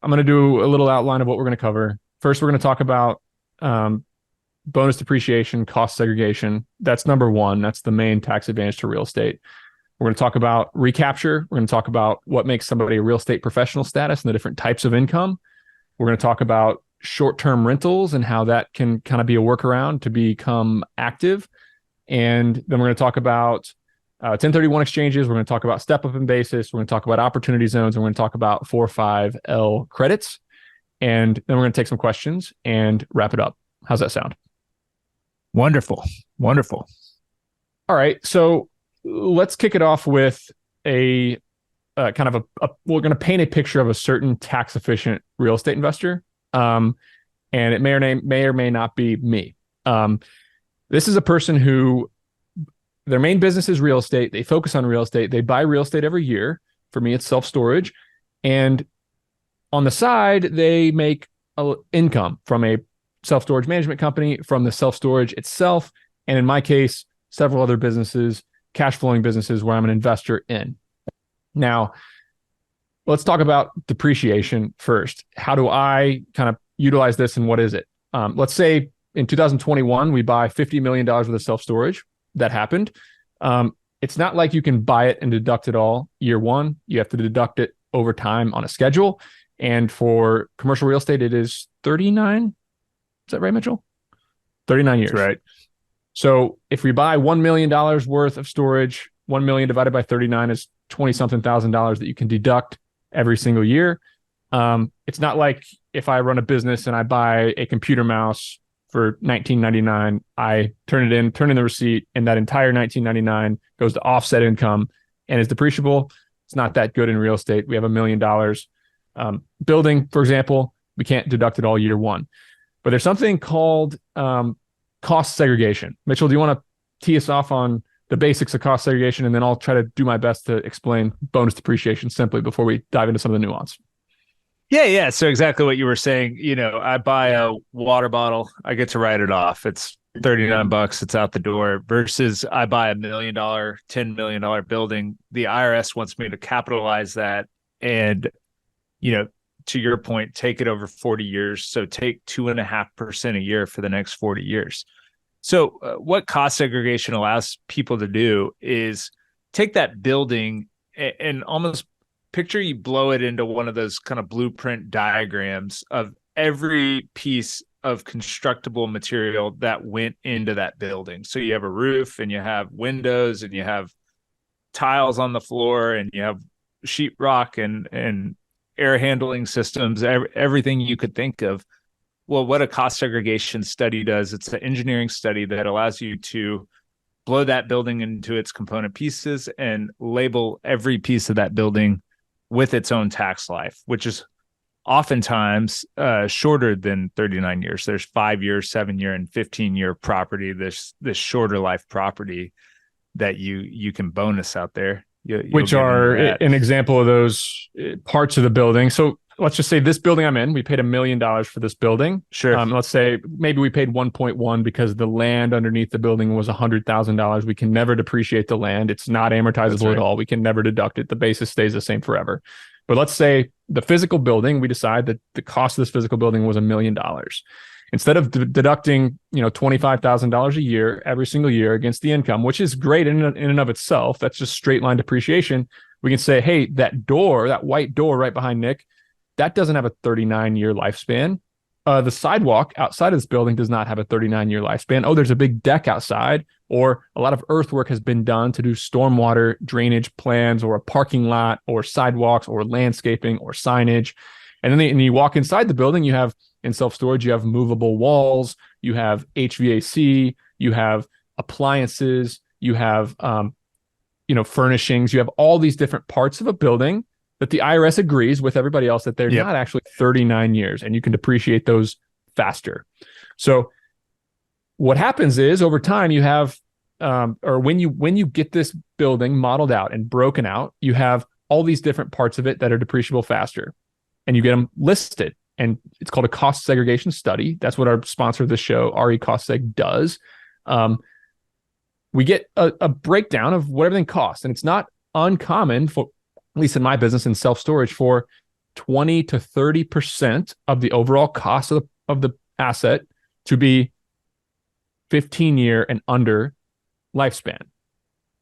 I'm going to do a little outline of what we're going to cover. First, we're going to talk about bonus depreciation, cost segregation. That's number one. That's the main tax advantage to real estate. We're going to talk about recapture. We're going to talk about what makes somebody a real estate professional status and the different types of income. We're going to talk about short-term rentals and how that can kind of be a workaround to become active. And then we're going to talk about 1031 exchanges. We're going to talk about step-up in basis. We're going to talk about opportunity zones. And we're going to talk about 405L credits. And then we're going to take some questions and wrap it up. How's that sound? Wonderful. Wonderful. All right. So let's kick it off with a kind of we're going to paint a picture of a certain tax efficient real estate investor. And it may or may not be me. This is a person who their main business is real estate. They focus on real estate. They buy real estate every year. For me, it's self-storage. And on the side, they make income from a self-storage management company, from the self-storage itself. And in my case, several other businesses, cash flowing businesses where I'm an investor in. Now, let's talk about depreciation first. How do I kind of utilize this and what is it? Let's say in 2021, we buy $50 million worth of self-storage. That happened. It's not like you can buy it and deduct it all year one. You have to deduct it over time on a schedule. And for commercial real estate, it is 39. Is that right, Mitchell? 39 years. That's right. So if we buy $1 million worth of storage, 1 million divided by 39 is 20 something thousand dollars that you can deduct every single year. It's not like if I run a business and I buy a computer mouse for $19.99, I turn in the receipt, and that entire $19.99 goes to offset income and is depreciable. It's not that good in real estate. We have $1 million building, for example, we can't deduct it all year one. But there's something called cost segregation. Mitchell, do you want to tee us off on the basics of cost segregation, and then I'll try to do my best to explain bonus depreciation simply before we dive into some of the nuance. Yeah. So exactly what you were saying. I buy a water bottle, I get to write it off. It's $39. It's out the door. Versus I buy $1 million, $10 million building. The IRS wants me to capitalize that, and to your point, take it over 40 years. So take 2.5% a year for the next 40 years. So what cost segregation allows people to do is take that building and almost picture you blow it into one of those kind of blueprint diagrams of every piece of constructible material that went into that building. So you have a roof, and you have windows, and you have tiles on the floor, and you have sheetrock and air handling systems, everything you could think of. Well, what a cost segregation study does, it's an engineering study that allows you to blow that building into its component pieces and label every piece of that building with its own tax life, which is oftentimes shorter than 39 years. There's 5-year, 7-year, and 15-year property. This shorter life property that you can bonus out there. Which are an example of those parts of the building. So let's just say this building I'm in, we paid $1 million for this building. Sure. Let's say maybe we paid 1.1 because the land underneath the building was $100,000. We can never depreciate the land. It's not amortizable at all. We can never deduct it. The basis stays the same forever. But let's say the physical building, we decide that the cost of this physical building was $1 million. Instead of deducting, $25,000 a year every single year against the income, which is great in and of itself, that's just straight line depreciation. We can say, hey, that white door right behind Nick, that doesn't have a 39-year lifespan. The sidewalk outside of this building does not have a 39-year lifespan. Oh, there's a big deck outside, or a lot of earthwork has been done to do stormwater drainage plans, or a parking lot, or sidewalks, or landscaping, or signage. And then you walk inside the building, you have, in self-storage, you have movable walls, you have HVAC, you have appliances, you have, furnishings, you have all these different parts of a building that the IRS agrees with everybody else that they're not actually 39 years, and you can depreciate those faster. So what happens is over time you have, or when you get this building modeled out and broken out, you have all these different parts of it that are depreciable faster, and you get them listed. And it's called a cost segregation study. That's what our sponsor of the show, RE Cost Seg, does. We get a breakdown of what everything costs, and it's not uncommon for, at least in my business in self-storage, for 20 to 30% of the overall cost of the asset to be 15-year and under lifespan.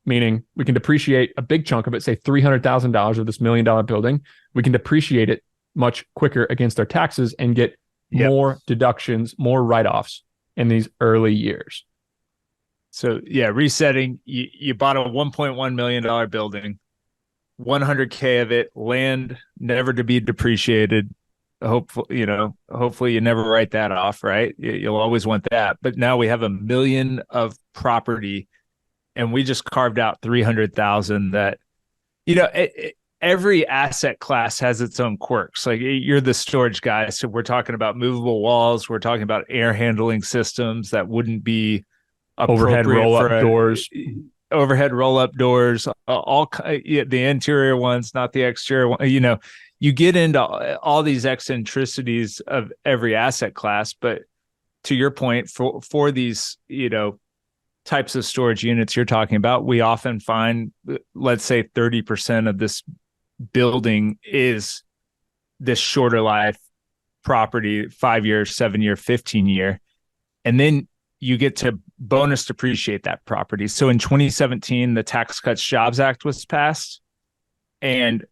Meaning we can depreciate a big chunk of it, say $300,000 of this $1 million building. We can depreciate it much quicker against our taxes and get more deductions, more write-offs in these early years. So yeah, resetting, you bought a $1.1 million building, 100K of it, land never to be depreciated. Hopefully you never write that off, right? You'll always want that. But now we have $1 million of property, and we just carved out 300,000 that, every asset class has its own quirks. Like, you're the storage guy. So we're talking about movable walls. We're talking about air handling systems that wouldn't be overhead roll-up doors. Overhead roll-up doors, the interior ones, not the exterior one. You get into all these eccentricities of every asset class. But to your point, for these, types of storage units you're talking about, we often find, let's say 30% of this building is this shorter life property, 5 year, 7 year, 15-year. And then you get to bonus depreciate that property. So in 2017, the Tax Cuts Jobs Act was passed, and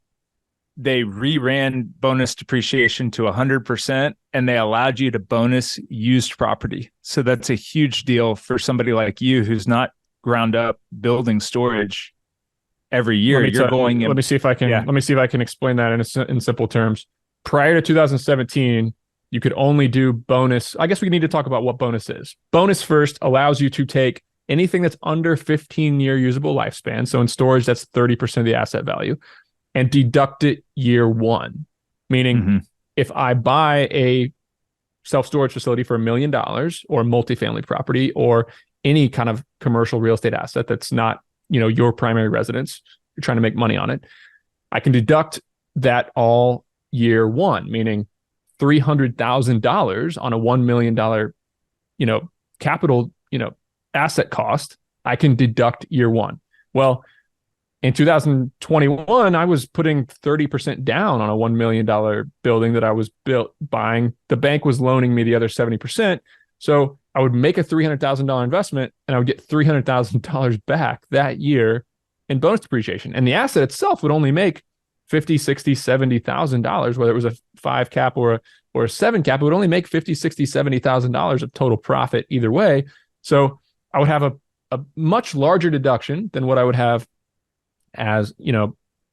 they reran bonus depreciation to 100%, and they allowed you to bonus used property. So that's a huge deal for somebody like you who's not ground up building storage every year. Let me see if I can explain that in simple terms. Prior to 2017, you could only do bonus. I guess we need to talk about what bonus is. Bonus first allows you to take anything that's under 15-year usable lifespan. So in storage, that's 30% of the asset value, and deduct it year one. Meaning, if I buy a self-storage facility for $1 million, or multifamily property, or any kind of commercial real estate asset that's not, your primary residence, you're trying to make money on it, I can deduct that all year one, meaning $300,000 on a $1 million, capital, asset cost, I can deduct year one. Well, in 2021, I was putting 30% down on a $1 million building that I was buying. The bank was loaning me the other 70%. So I would make a $300,000 investment, and I would get $300,000 back that year in bonus depreciation. And the asset itself would only make $50,000, $60,000, $70,000, whether it was a 5 cap or a 7 cap, it would only make $50,000, $60,000, $70,000 of total profit either way. So I would have a much larger deduction than what I would have as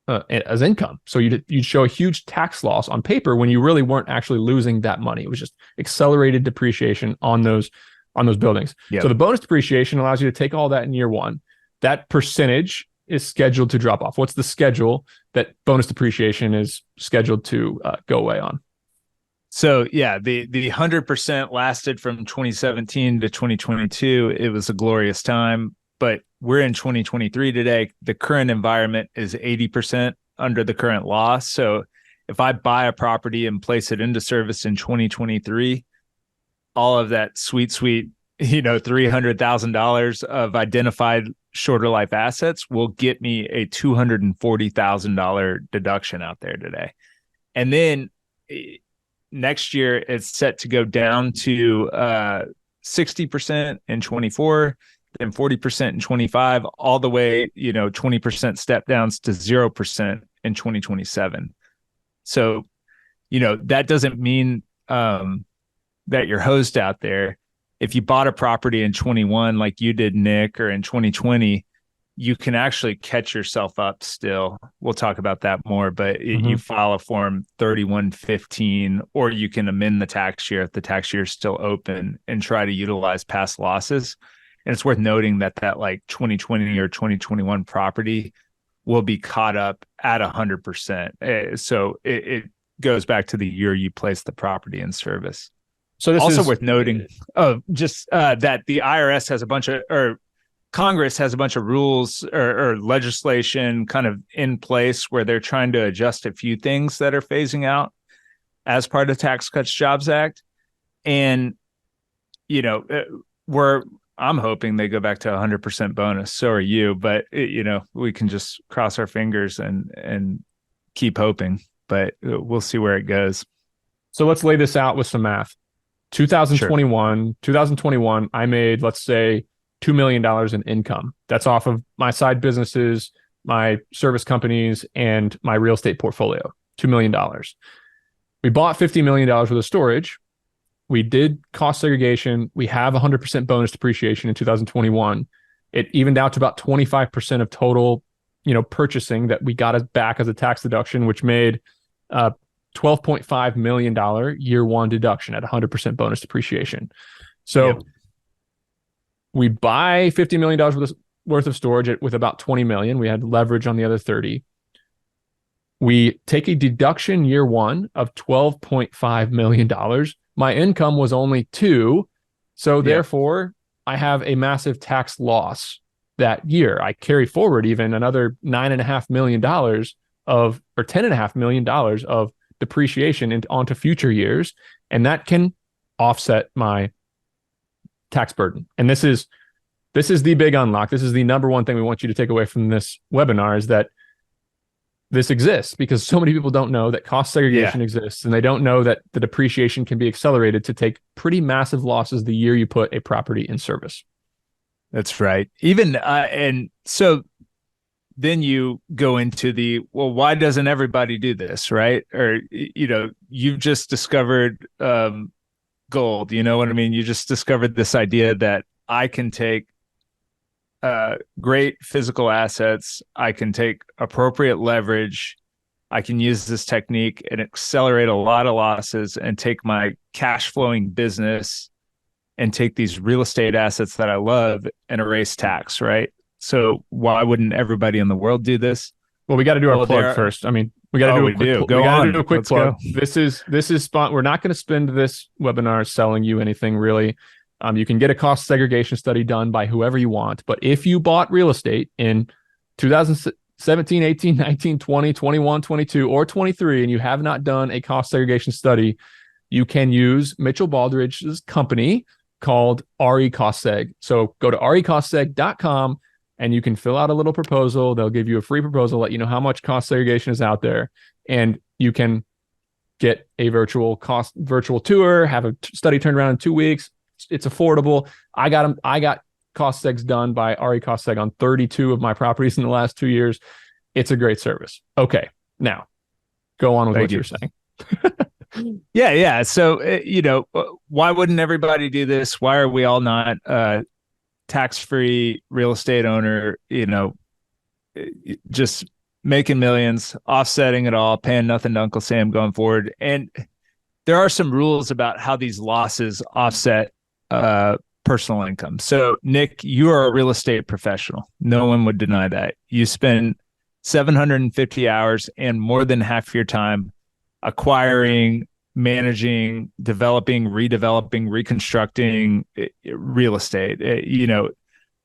as income. So you'd show a huge tax loss on paper when you really weren't actually losing that money. It was just accelerated depreciation on those buildings. Yep. So the bonus depreciation allows you to take all that in year one. That percentage is scheduled to drop off. What's the schedule that bonus depreciation is scheduled to go away on? So yeah, the 100% lasted from 2017 to 2022. It was a glorious time, but we're in 2023 today. The current environment is 80% under the current law. So if I buy a property and place it into service in 2023, all of that sweet, $300,000 of identified shorter life assets will get me a $240,000 deduction out there today. And then next year, it's set to go down to 60% in 24, then 40% in 25, all the way, 20% step downs to 0% in 2027. So, that doesn't mean that you're hosed out there. If you bought a property in 21, like you did, Nick, or in 2020, you can actually catch yourself up still. We'll talk about that more, but you file a form 3115, or you can amend the tax year if the tax year is still open and try to utilize past losses. And it's worth noting that like 2020 or 2021 property will be caught up at 100%. So it goes back to the year you placed the property in service. So this also worth noting, that the IRS has a bunch of, or Congress has a bunch of rules or legislation kind of in place where they're trying to adjust a few things that are phasing out as part of the Tax Cuts Jobs Act. And, I'm hoping they go back to 100% bonus. So are you, but we can just cross our fingers and keep hoping. but we'll see where it goes. So let's lay this out with some math. Sure. 2021, I made, let's say, $2 million in income. That's off of my side businesses, my service companies, and my real estate portfolio. $2 million. We bought $50 million worth of storage. We did cost segregation. We have 100% bonus depreciation in 2021. It evened out to about 25% of total, purchasing that we got back as a tax deduction, which made $12.5 million year one deduction at 100% bonus depreciation. So we buy $50 million worth of storage with about 20 million. We had leverage on the other 30. We take a deduction year one of $12.5 million. My income was only 2. So therefore, I have a massive tax loss that year. I carry forward even another $9.5 million or $10.5 million of depreciation onto future years. And that can offset my tax burden. And this is the big unlock. This is the number one thing we want you to take away from this webinar, is that this exists, because so many people don't know that cost segregation exists, and they don't know that the depreciation can be accelerated to take pretty massive losses the year you put a property in service. That's right. Even and so then you go into why doesn't everybody do this, right? Or you've just discovered gold. You know what I mean? You just discovered this idea that I can take great physical assets, I can take appropriate leverage, I can use this technique and accelerate a lot of losses, and take my cash flowing business and take these real estate assets that I love and erase tax, right? So why wouldn't everybody in the world do this? Well, we got to do our plug first. I mean, we got to do a quick plug. This is spot. We're not going to spend this webinar selling you anything really. You can get a cost segregation study done by whoever you want. But if you bought real estate in 2017, 18, 19, 20, 21, 22, or 23, and you have not done a cost segregation study, you can use Mitchell Baldrige's company called RE Cost Seg. So go to recostseg.com and you can fill out a little proposal. They'll give you a free proposal, let you know how much cost segregation is out there, and you can get a virtual tour, have a study turned around in 2 weeks. It's affordable. I got cost segs done by RE Cost Seg on 32 of my properties in the last 2 years. It's a great service. Okay, now go on with what you're saying. Yeah. So, why wouldn't everybody do this? Why are we all not tax-free real estate owner, just making millions, offsetting it all, paying nothing to Uncle Sam going forward? And there are some rules about how these losses offset personal income. So, Nick, you are a real estate professional. No one would deny that. You spend 750 hours and more than half your time acquiring, managing, developing, redeveloping, reconstructing real estate.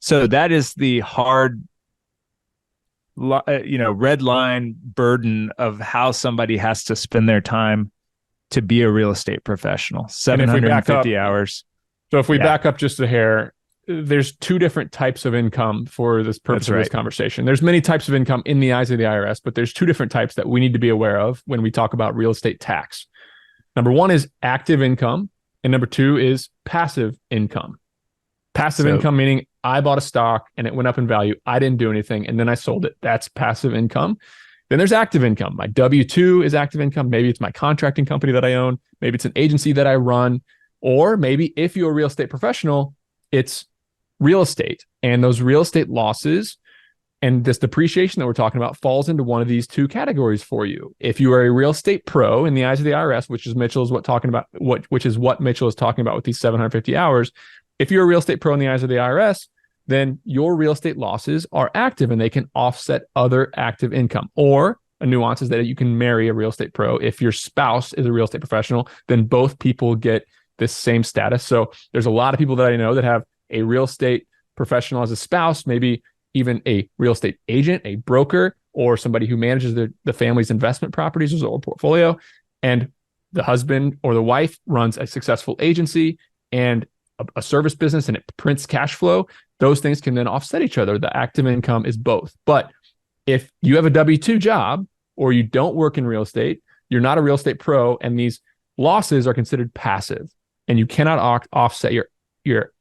So that is the hard, red line burden of how somebody has to spend their time to be a real estate professional. 750 hours. So if we back up just a hair, there's 2 different types of income for this purpose of this conversation. There's many types of income in the eyes of the IRS, but there's 2 different types that we need to be aware of when we talk about real estate tax. Number 1 is active income, and number 2 is passive income. Passive income meaning I bought a stock and it went up in value. I didn't do anything, and then I sold it. That's passive income. Then there's active income. My W-2 is active income. Maybe it's my contracting company that I own. Maybe it's an agency that I run. Or maybe if you're a real estate professional, it's real estate. And those real estate losses and this depreciation that we're talking about falls into one of these 2 categories for you. If you are a real estate pro in the eyes of the IRS, which is what Mitchell is talking about with these 750 hours. If you're a real estate pro in the eyes of the IRS, then your real estate losses are active and they can offset other active income. Or a nuance is that you can marry a real estate pro. If your spouse is a real estate professional, then both people get this same status. So there's a lot of people that I know that have a real estate professional as a spouse, maybe even a real estate agent, a broker, or somebody who manages the family's investment properties or portfolio. And the husband or the wife runs a successful agency and a service business, and it prints cash flow. Those things can then offset each other. The active income is both. But if you have a W-2 job or you don't work in real estate, you're not a real estate pro, and these losses are considered passive, and you cannot offset your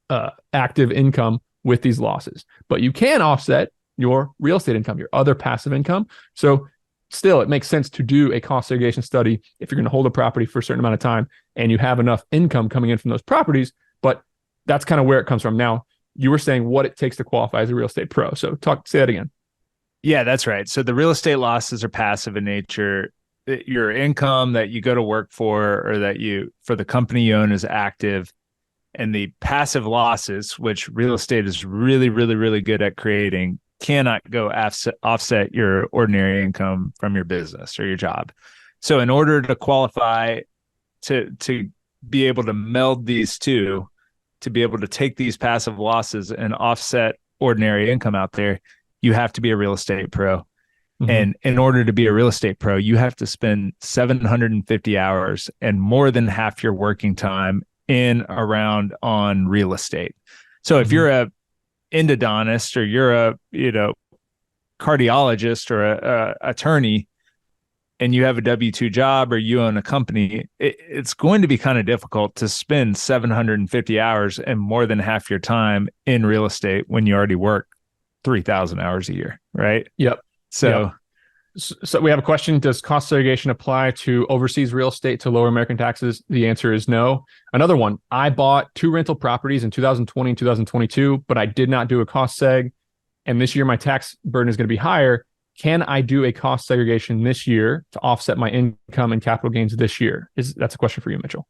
active income with these losses, but you can offset your real estate income, your other passive income. So still, it makes sense to do a cost segregation study if you're going to hold a property for a certain amount of time and you have enough income coming in from those properties. But that's kind of where it comes from. Now, you were saying what it takes to qualify as a real estate pro. So say that again. Yeah, that's right. So the real estate losses are passive in nature. Your income that you go to work for or that you for the company you own is active. And the passive losses, which real estate is really, really, really good at creating, cannot go offset your ordinary income from your business or your job. So in order to qualify to be able to meld these two, to be able to take these passive losses and offset ordinary income out there, you have to be a real estate pro. Mm-hmm. And in order to be a real estate pro, you have to spend 750 hours and more than half your working time around on real estate. So if you're a endodontist or you're a cardiologist or a attorney and you have a W-2 job or you own a company, it's going to be kind of difficult to spend 750 hours and more than half your time in real estate when you already work 3,000 hours a year, right? Yep. So we have a question. Does cost segregation apply to overseas real estate to lower American taxes? The answer is no. Another one, I bought 2 rental properties in 2020 and 2022, but I did not do a cost seg. And this year my tax burden is going to be higher. Can I do a cost segregation this year to offset my income and capital gains this year? That's a question for you, Mitchell.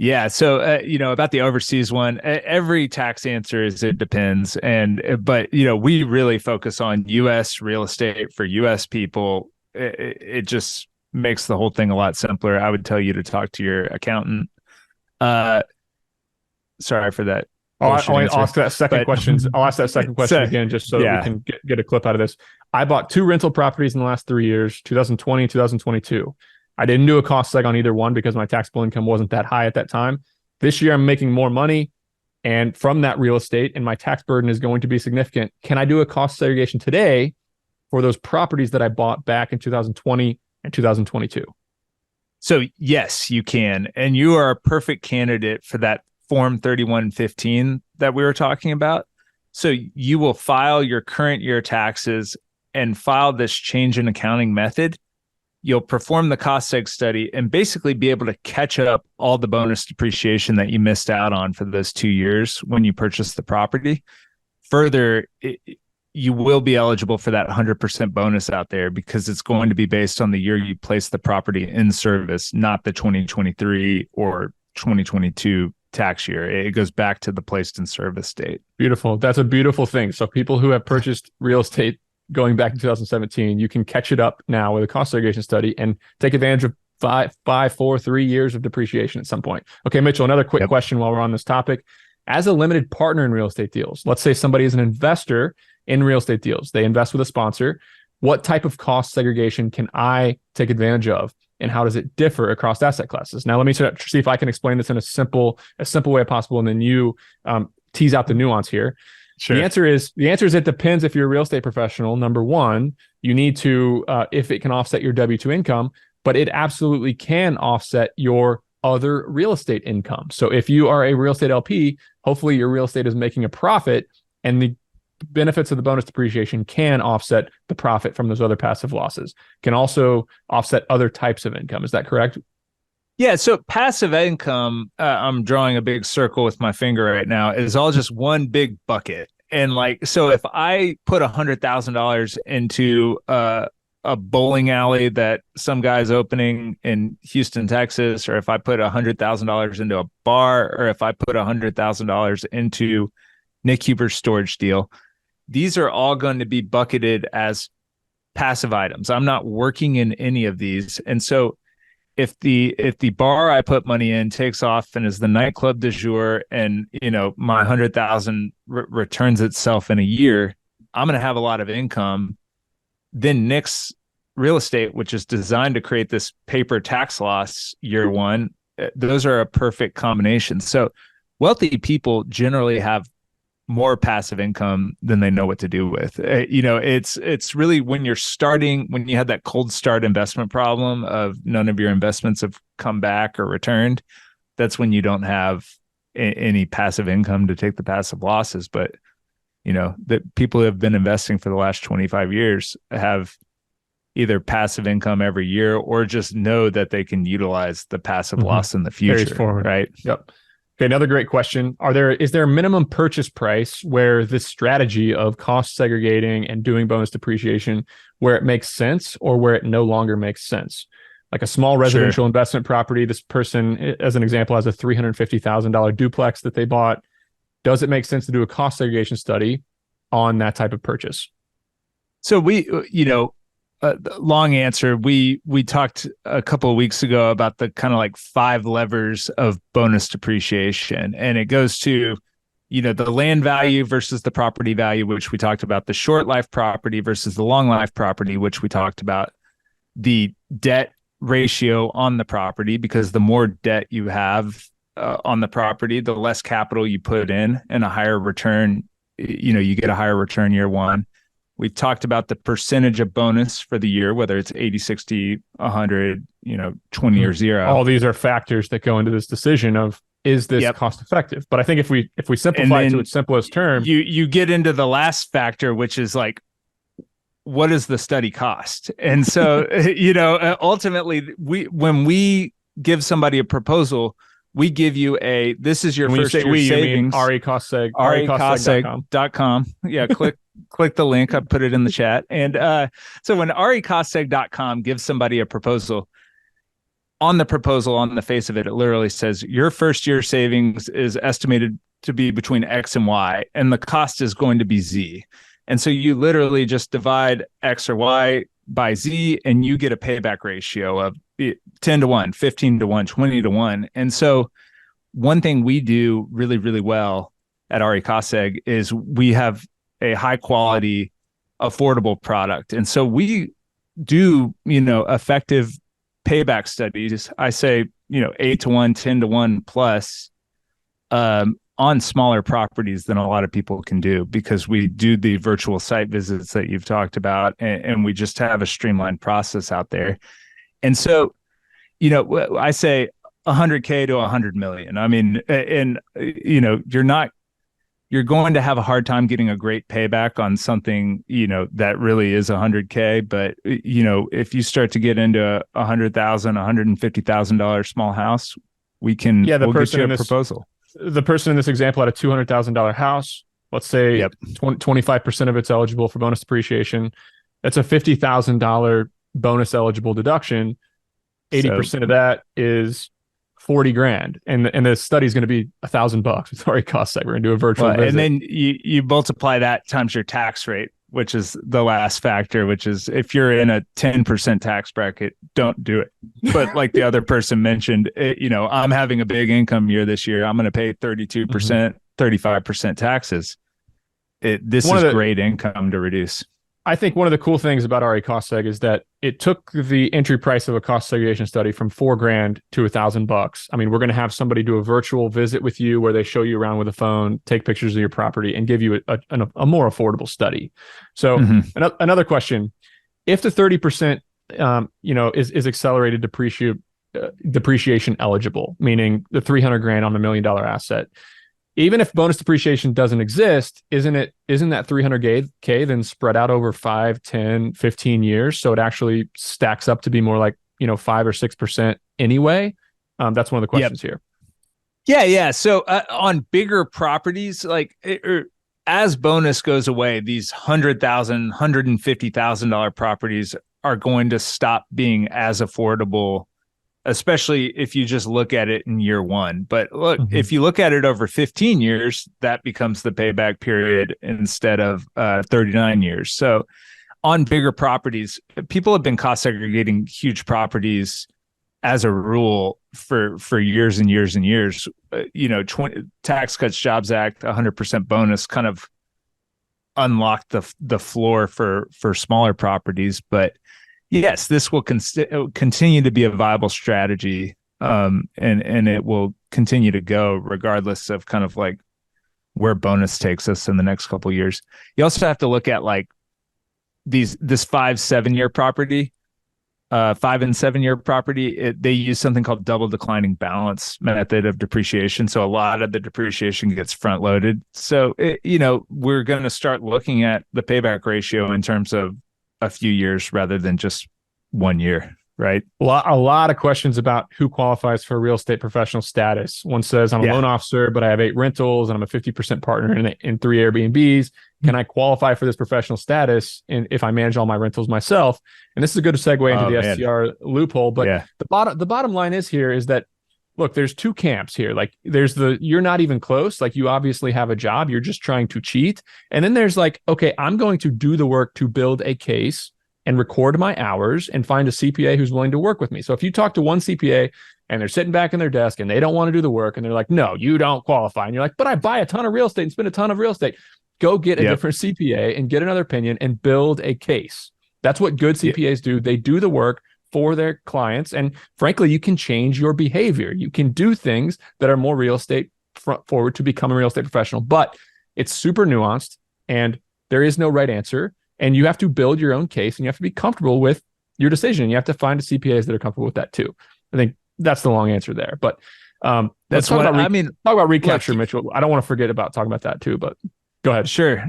Yeah. So, about the overseas one, every tax answer is it depends. But we really focus on U.S. real estate for U.S. people. It just makes the whole thing a lot simpler. I would tell you to talk to your accountant. Sorry for that. I'll ask that second question. I'll ask that second question again, just so we can get a clip out of this. I bought 2 rental properties in the last 3 years, 2020, 2022. I didn't do a cost seg on either one because my taxable income wasn't that high at that time. This year, I'm making more money and from that real estate, and my tax burden is going to be significant. Can I do a cost segregation today for those properties that I bought back in 2020 and 2022? So yes, you can. And you are a perfect candidate for that Form 3115 that we were talking about. So you will file your current year taxes and file this change in accounting method. You'll perform the cost seg study and basically be able to catch up all the bonus depreciation that you missed out on for those 2 years when you purchased the property. Further, you will be eligible for that 100% bonus out there because it's going to be based on the year you place the property in service, not the 2023 or 2022 tax year. It goes back to the placed in service date. Beautiful. That's a beautiful thing. So people who have purchased real estate going back in 2017, you can catch it up now with a cost segregation study and take advantage of 3 years of depreciation at some point. Okay, Mitchell, another quick question while we're on this topic. As a limited partner in real estate deals, let's say somebody is an investor in real estate deals. They invest with a sponsor. What type of cost segregation can I take advantage of? And how does it differ across asset classes? Now, let me see if I can explain this in a simple way possible, and then you tease out the nuance here. Sure. The answer is it depends if you're a real estate professional. Number one, you need to, if it can offset your W-2 income, but it absolutely can offset your other real estate income. So if you are a real estate LP, hopefully your real estate is making a profit, and the benefits of the bonus depreciation can offset the profit from those other passive losses, can also offset other types of income. Is that correct? Yeah. So passive income, I'm drawing a big circle with my finger right now, is all just one big bucket. And so if I put $100,000 into a bowling alley that some guy's opening in Houston, Texas, or if I put $100,000 into a bar, or if I put $100,000 into Nick Huber's storage deal, these are all going to be bucketed as passive items. I'm not working in any of these. And so if the bar I put money in takes off and is the nightclub du jour, and my 100,000 returns itself in a year, I'm going to have a lot of income. Then Nick's real estate, which is designed to create this paper tax loss year one, those are a perfect combination. So wealthy people generally have more passive income than they know what to do with. It's really when you're starting, when you had that cold start investment problem of none of your investments have come back or returned, that's when you don't have any passive income to take the passive losses. But that people who have been investing for the last 25 years have either passive income every year or just know that they can utilize the passive loss in the future. Forward. Right. Yep. Okay, another great question. Is there a minimum purchase price where this strategy of cost segregating and doing bonus depreciation, where it makes sense or where it no longer makes sense? Like a small residential investment property, this person, as an example, has a $350,000 duplex that they bought. Does it make sense to do a cost segregation study on that type of purchase? So long answer. We talked a couple of weeks ago about the kind of like 5 levers of bonus depreciation, and it goes to, the land value versus the property value, which we talked about, the short life property versus the long life property, which we talked about, the debt ratio on the property, because the more debt you have on the property, the less capital you put in and a higher return. You get a higher return year one. We've talked about the percentage of bonus for the year, whether it's 80, 60, 100, 20 or 0. All these are factors that go into this decision of, is this cost effective? But I think if we simplify it to its simplest term, you get into the last factor, which is like, what does the study cost? And so, ultimately, when we give somebody a proposal, we give you this is your first year savings. RECostseg.com. Yeah, click the link. I put it in the chat. And so when RECostseg.com gives somebody a proposal, on the proposal, on the face of it, it literally says your first year savings is estimated to be between X and Y, and the cost is going to be Z. And so you literally just divide X or Y by Z, and you get a payback ratio of 10 to 1, 15 to 1, 20 to 1. And so one thing we do really, really well at RECostseg is we have a high quality, affordable product. And so we do, effective payback studies. I say, 8 to 1, 10 to 1 plus on smaller properties than a lot of people can do, because we do the virtual site visits that you've talked about, and we just have a streamlined process out there. And so, I say 100K to 100 million. I mean, and you're going to have a hard time getting a great payback on something, that really is 100K. But, if you start to get into $100,000, $150,000 small house, we'll get you a proposal. The person in this example had a $200,000 house. Let's say 25% of it's eligible for bonus depreciation. That's a $50,000 bonus eligible deduction. 80% of that is 40 grand. And the study is going to be $1,000. It's already cost seg. We're going to do a virtual visit. And then you multiply that times your tax rate, which is the last factor, which is if you're in a 10% tax bracket, don't do it. But like the other person mentioned, I'm having a big income year this year. I'm going to pay 32%, 35% taxes. This is great income to reduce. I think one of the cool things about RECostseg is that it took the entry price of a cost segregation study from $4,000 to $1,000. I mean, we're going to have somebody do a virtual visit with you where they show you around with a phone, take pictures of your property, and give you a more affordable study. So another question: if the 30%, is accelerated depreciation eligible, meaning the 300 grand on $1 million asset, even if bonus depreciation doesn't exist, isn't that 300K then spread out over 5, 10, 15 years? So it actually stacks up to be more like, 5 or 6% anyway. That's one of the questions here. Yeah. So on bigger properties, as bonus goes away, these $100,000, $150,000 properties are going to stop being as affordable, especially if you just look at it in year one. But look, if you look at it over 15 years, that becomes the payback period instead of 39 years. So on bigger properties, people have been cost segregating huge properties as a rule for years and years and years. 20 Tax Cuts Jobs Act, 100% bonus kind of unlocked the floor for smaller properties. But yes, this will continue to be a viable strategy, and it will continue to go regardless of kind of like where bonus takes us in the next couple of years. You also have to look at like this 5-7 year property, 5 and 7 year property. They use something called double declining balance method of depreciation. So a lot of the depreciation gets front loaded. So we're going to start looking at the payback ratio in terms of a few years rather than just 1 year. Right. A lot of questions about who qualifies for real estate professional status. One says, I'm a loan officer, but I have 8 rentals and I'm a 50% partner in 3 Airbnbs. Can I qualify for this professional status if I manage all my rentals myself? And this is a good segue into the STR loophole. But the bottom line is that, look, there's 2 camps here. Like there's you're not even close. Like you obviously have a job. You're just trying to cheat. And then there's like, okay, I'm going to do the work to build a case and record my hours and find a CPA who's willing to work with me. So if you talk to one CPA and they're sitting back in their desk and they don't want to do the work and they're like, no, you don't qualify. And you're like, but I buy a ton of real estate and spend a ton of real estate. Go get a different CPA and get another opinion and build a case. That's what good CPAs do. They do the work for their clients. And frankly, you can change your behavior. You can do things that are more real estate forward to become a real estate professional, but it's super nuanced and there is no right answer. And you have to build your own case and you have to be comfortable with your decision. You have to find CPAs that are comfortable with that too. I think that's the long answer there. But that's what I mean. Talk about recapture, Mitchell. I don't want to forget about talking about that too, but go ahead. Sure.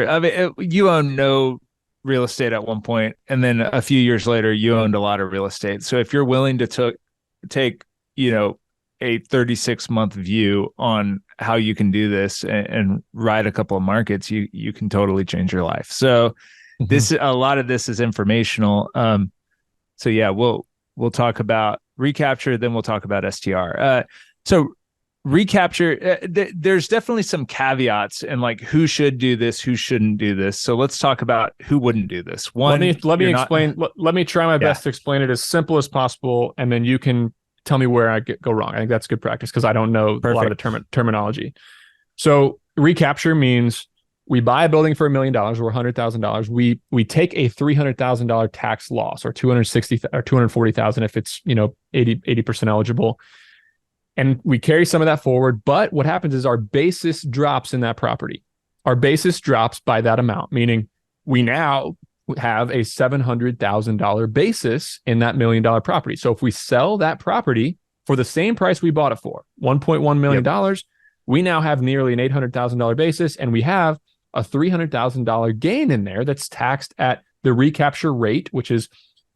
I mean, you own no real estate at one point, and then a few years later, you owned a lot of real estate. So if you're willing to take, a 36-month view on how you can do this and ride a couple of markets, you can totally change your life. So a lot of this is informational. So yeah, we'll talk about recapture, then we'll talk about STR. So recapture, there's definitely some caveats and like who should do this, who shouldn't do this. So let's talk about who wouldn't do this. One, let me explain. Let me try my best to explain it as simple as possible, and then you can tell me where I go wrong. I think that's good practice because I don't know a lot of the terminology. So recapture means we buy a building for $1 million or $100,000. We take a $300,000 tax loss or $260,000 or $240,000 if it's 80% eligible, and we carry some of that forward. But what happens is our basis drops in that property. Our basis drops by that amount, meaning we now have a $700,000 basis in that $1 million property. So if we sell that property for the same price we bought it for, $1.1 million, we now have nearly an $800,000 basis, and we have a $300,000 gain in there that's taxed at the recapture rate, which is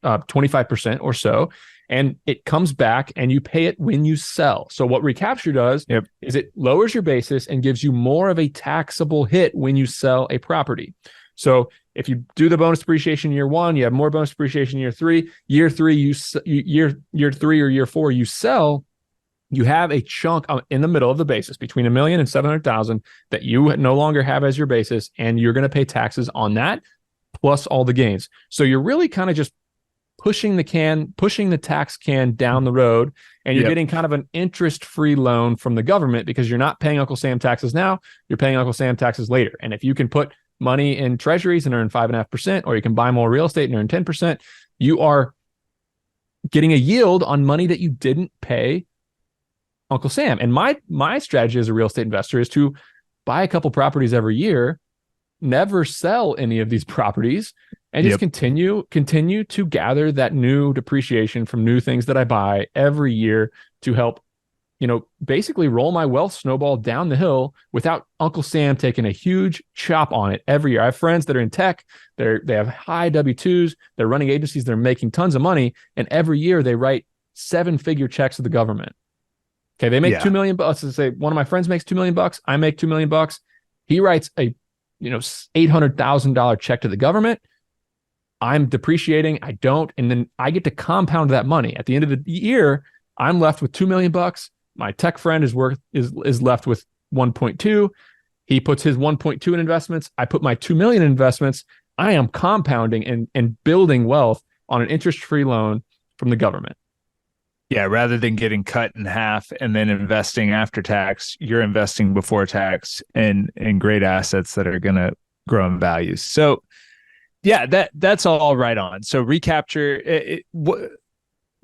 25% or so. And it comes back and you pay it when you sell. So what recapture does is it lowers your basis and gives you more of a taxable hit when you sell a property. So if you do the bonus depreciation year 1, you have more bonus depreciation year 3. Year 3, year 3 or year 4, you sell. You have a chunk in the middle of the basis between $1 million and $700,000 that you no longer have as your basis, and you're going to pay taxes on that plus all the gains. So you're really kind of just pushing the tax can down the road, and you're getting kind of an interest-free loan from the government because you're not paying Uncle Sam taxes now, you're paying Uncle Sam taxes later. And if you can put money in treasuries and earn 5.5%, or you can buy more real estate and earn 10%, you are getting a yield on money that you didn't pay Uncle Sam. And my strategy as a real estate investor is to buy a couple properties every year, never sell any of these properties, and just continue to gather that new depreciation from new things that I buy every year to help, basically roll my wealth snowball down the hill without Uncle Sam taking a huge chop on it every year. I have friends that are in tech. They have high W-2s. They're running agencies. They're making tons of money. And every year they write 7-figure checks to the government. Okay. They make $2 million. Let's say one of my friends makes $2 million. I make $2 million. He writes a, $800,000 check to the government. I'm depreciating. I don't. And then I get to compound that money. At the end of the year, I'm left with $2 million. My tech friend is left with 1.2. He puts his 1.2 in investments. I put my 2 million in investments. I am compounding and building wealth on an interest-free loan from the government. Yeah, rather than getting cut in half and then investing after tax, you're investing before tax in great assets that are going to grow in value. So yeah, that's all right on. So recapture,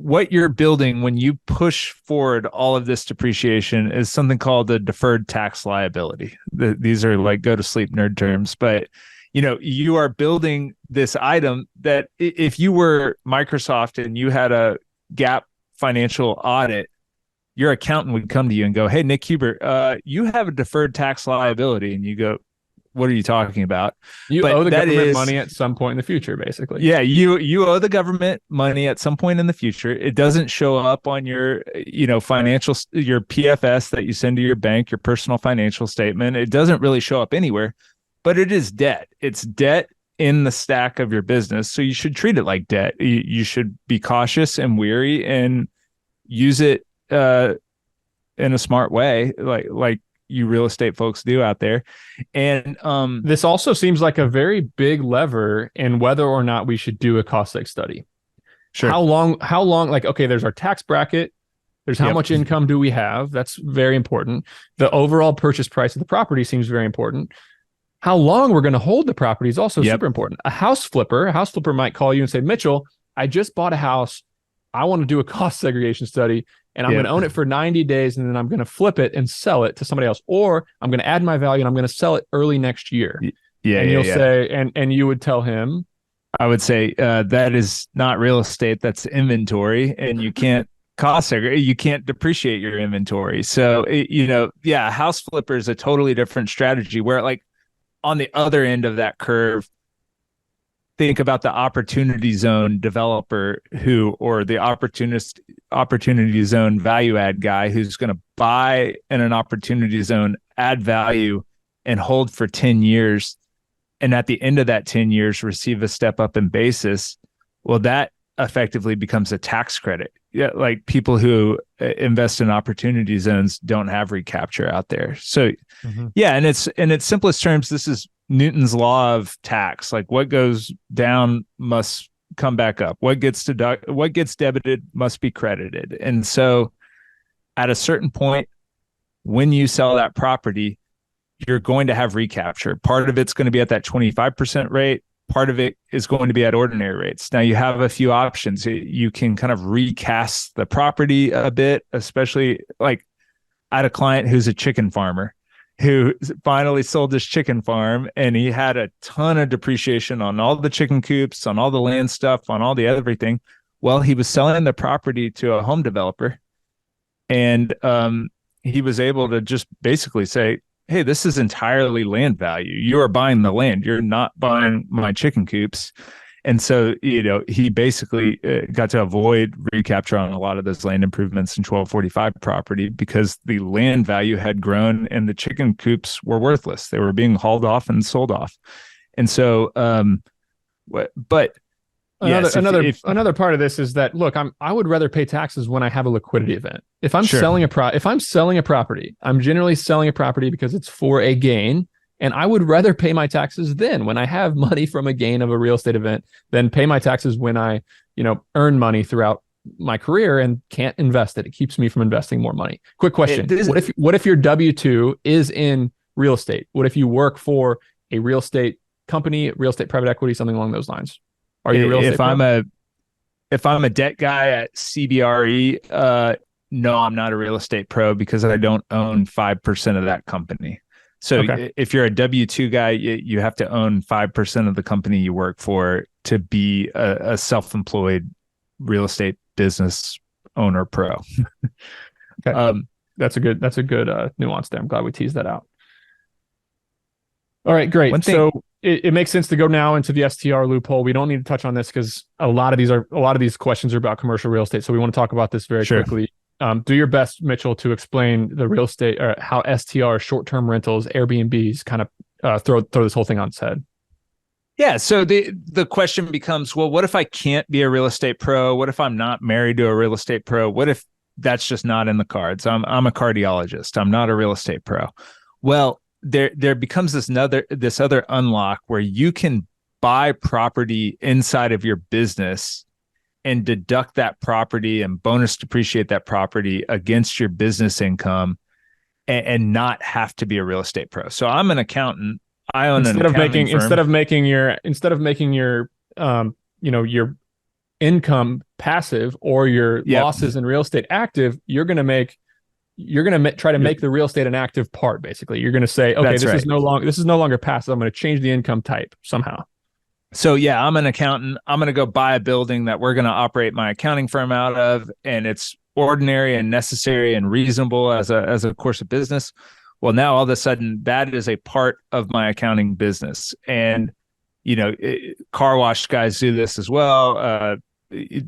what you're building when you push forward all of this depreciation is something called the deferred tax liability. These are like go to sleep nerd terms, but you are building this item that if you were Microsoft and you had a gap financial audit, your accountant would come to you and go, "Hey, Nick Hubert, you have a deferred tax liability," and you go, "What are you talking about?" You But owe the that government is, money at some point in the future, basically. yeah, you owe the government money at some point in the future. It doesn't show up on your financial, your PFS that you send to your bank, your personal financial statement. It doesn't really show up anywhere, but it is debt. It's debt in the stack of your business, so you should treat it like debt. You should be cautious and wary and use it in a smart way, like you real estate folks do out there. And this also seems like a very big lever in whether or not we should do a cost seg study. Sure. How long, like, okay, there's our tax bracket. There's how much income do we have? That's very important. The overall purchase price of the property seems very important. How long we're going to hold the property is also super important. A house flipper might call you and say, Mitchell, I just bought a house. I want to do a cost segregation study, and I'm going to own it for 90 days, and then I'm going to flip it and sell it to somebody else. Or I'm going to add my value and I'm going to sell it early next year. Yeah. And you'll say, and you would tell him, I would say that is not real estate. That's inventory, and you can't cost segregate. You can't depreciate your inventory. So, house flipper is a totally different strategy where, like, on the other end of that curve, think about the opportunity zone developer or the opportunity zone value add guy who's going to buy in an opportunity zone, add value, and hold for 10 years. And at the end of that 10 years, receive a step up in basis. Well, that effectively becomes a tax credit. Yeah, like people who invest in opportunity zones don't have recapture out there. So, and it's in its simplest terms, this is Newton's law of tax. Like, what goes down must come back up. What gets debited must be credited. And so, at a certain point, when you sell that property, you're going to have recapture. Part of it's going to be at that 25% rate. Part of it is going to be at ordinary rates. Now you have a few options. You can kind of recast the property a bit, especially like I had a client who's a chicken farmer who finally sold his chicken farm, and he had a ton of depreciation on all the chicken coops, on all the land stuff, on all the everything. Well, he was selling the property to a home developer, and he was able to just basically say, "Hey, this is entirely land value. You are buying the land. You're not buying my chicken coops." And so, he basically got to avoid recapture on a lot of those land improvements in 1245 property because the land value had grown and the chicken coops were worthless. They were being hauled off and sold off. And so, but another part of this is that, look, I would rather pay taxes when I have a liquidity event. If I'm selling a property, I'm generally selling a property because it's for a gain, and I would rather pay my taxes then when I have money from a gain of a real estate event than pay my taxes when I, earn money throughout my career and can't invest it. It keeps me from investing more money. Quick question: what if your W-2 is in real estate? What if you work for a real estate company, real estate private equity, something along those lines? Are you a real estate pro? If I'm a debt guy at CBRE, no, I'm not a real estate pro because I don't own 5% of that company. So if you're a W-2 guy, you have to own 5% of the company you work for to be a self-employed real estate business owner pro. Okay. That's a good nuance there. I'm glad we teased that out. All right, great. So it makes sense to go now into the STR loophole. We don't need to touch on this because a lot of these questions are about commercial real estate. So we want to talk about this very quickly. Do your best, Mitchell, to explain the real estate or how STR, short-term rentals, Airbnbs, kind of throw this whole thing on its head. Yeah. So the question becomes, well, what if I can't be a real estate pro? What if I'm not married to a real estate pro? What if that's just not in the cards? I'm a cardiologist. I'm not a real estate pro. Well, there becomes this other unlock where you can buy property inside of your business and deduct that property and bonus depreciate that property against your business income and not have to be a real estate pro. So I'm an accountant. I own an accounting firm. Instead of making your income passive or your Yep. losses in real estate active, try to make the real estate an active part. Basically, you're going to say, okay, That's right. this is no longer passive. I'm going to change the income type somehow. So yeah, I'm an accountant. I'm going to go buy a building that we're going to operate my accounting firm out of, and it's ordinary and necessary and reasonable as a course of business. Well, now all of a sudden that is a part of my accounting business, and car wash guys do this as well.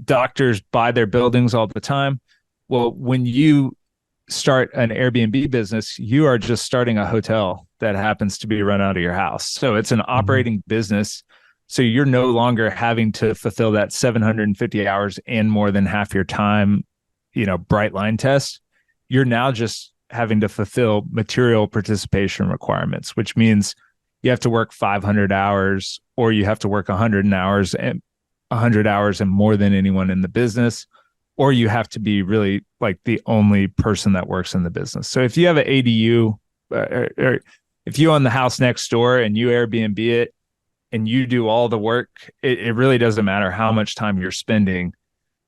Doctors buy their buildings all the time. Well, when you start an Airbnb business, you are just starting a hotel that happens to be run out of your house. So it's an operating business. So you're no longer having to fulfill that 750 hours and more than half your time, bright line test. You're now just having to fulfill material participation requirements, which means you have to work 500 hours or you have to work 100 hours and more than anyone in the business, or you have to be really like the only person that works in the business. So if you have an ADU or if you own the house next door and you Airbnb it and you do all the work, it really doesn't matter how much time you're spending.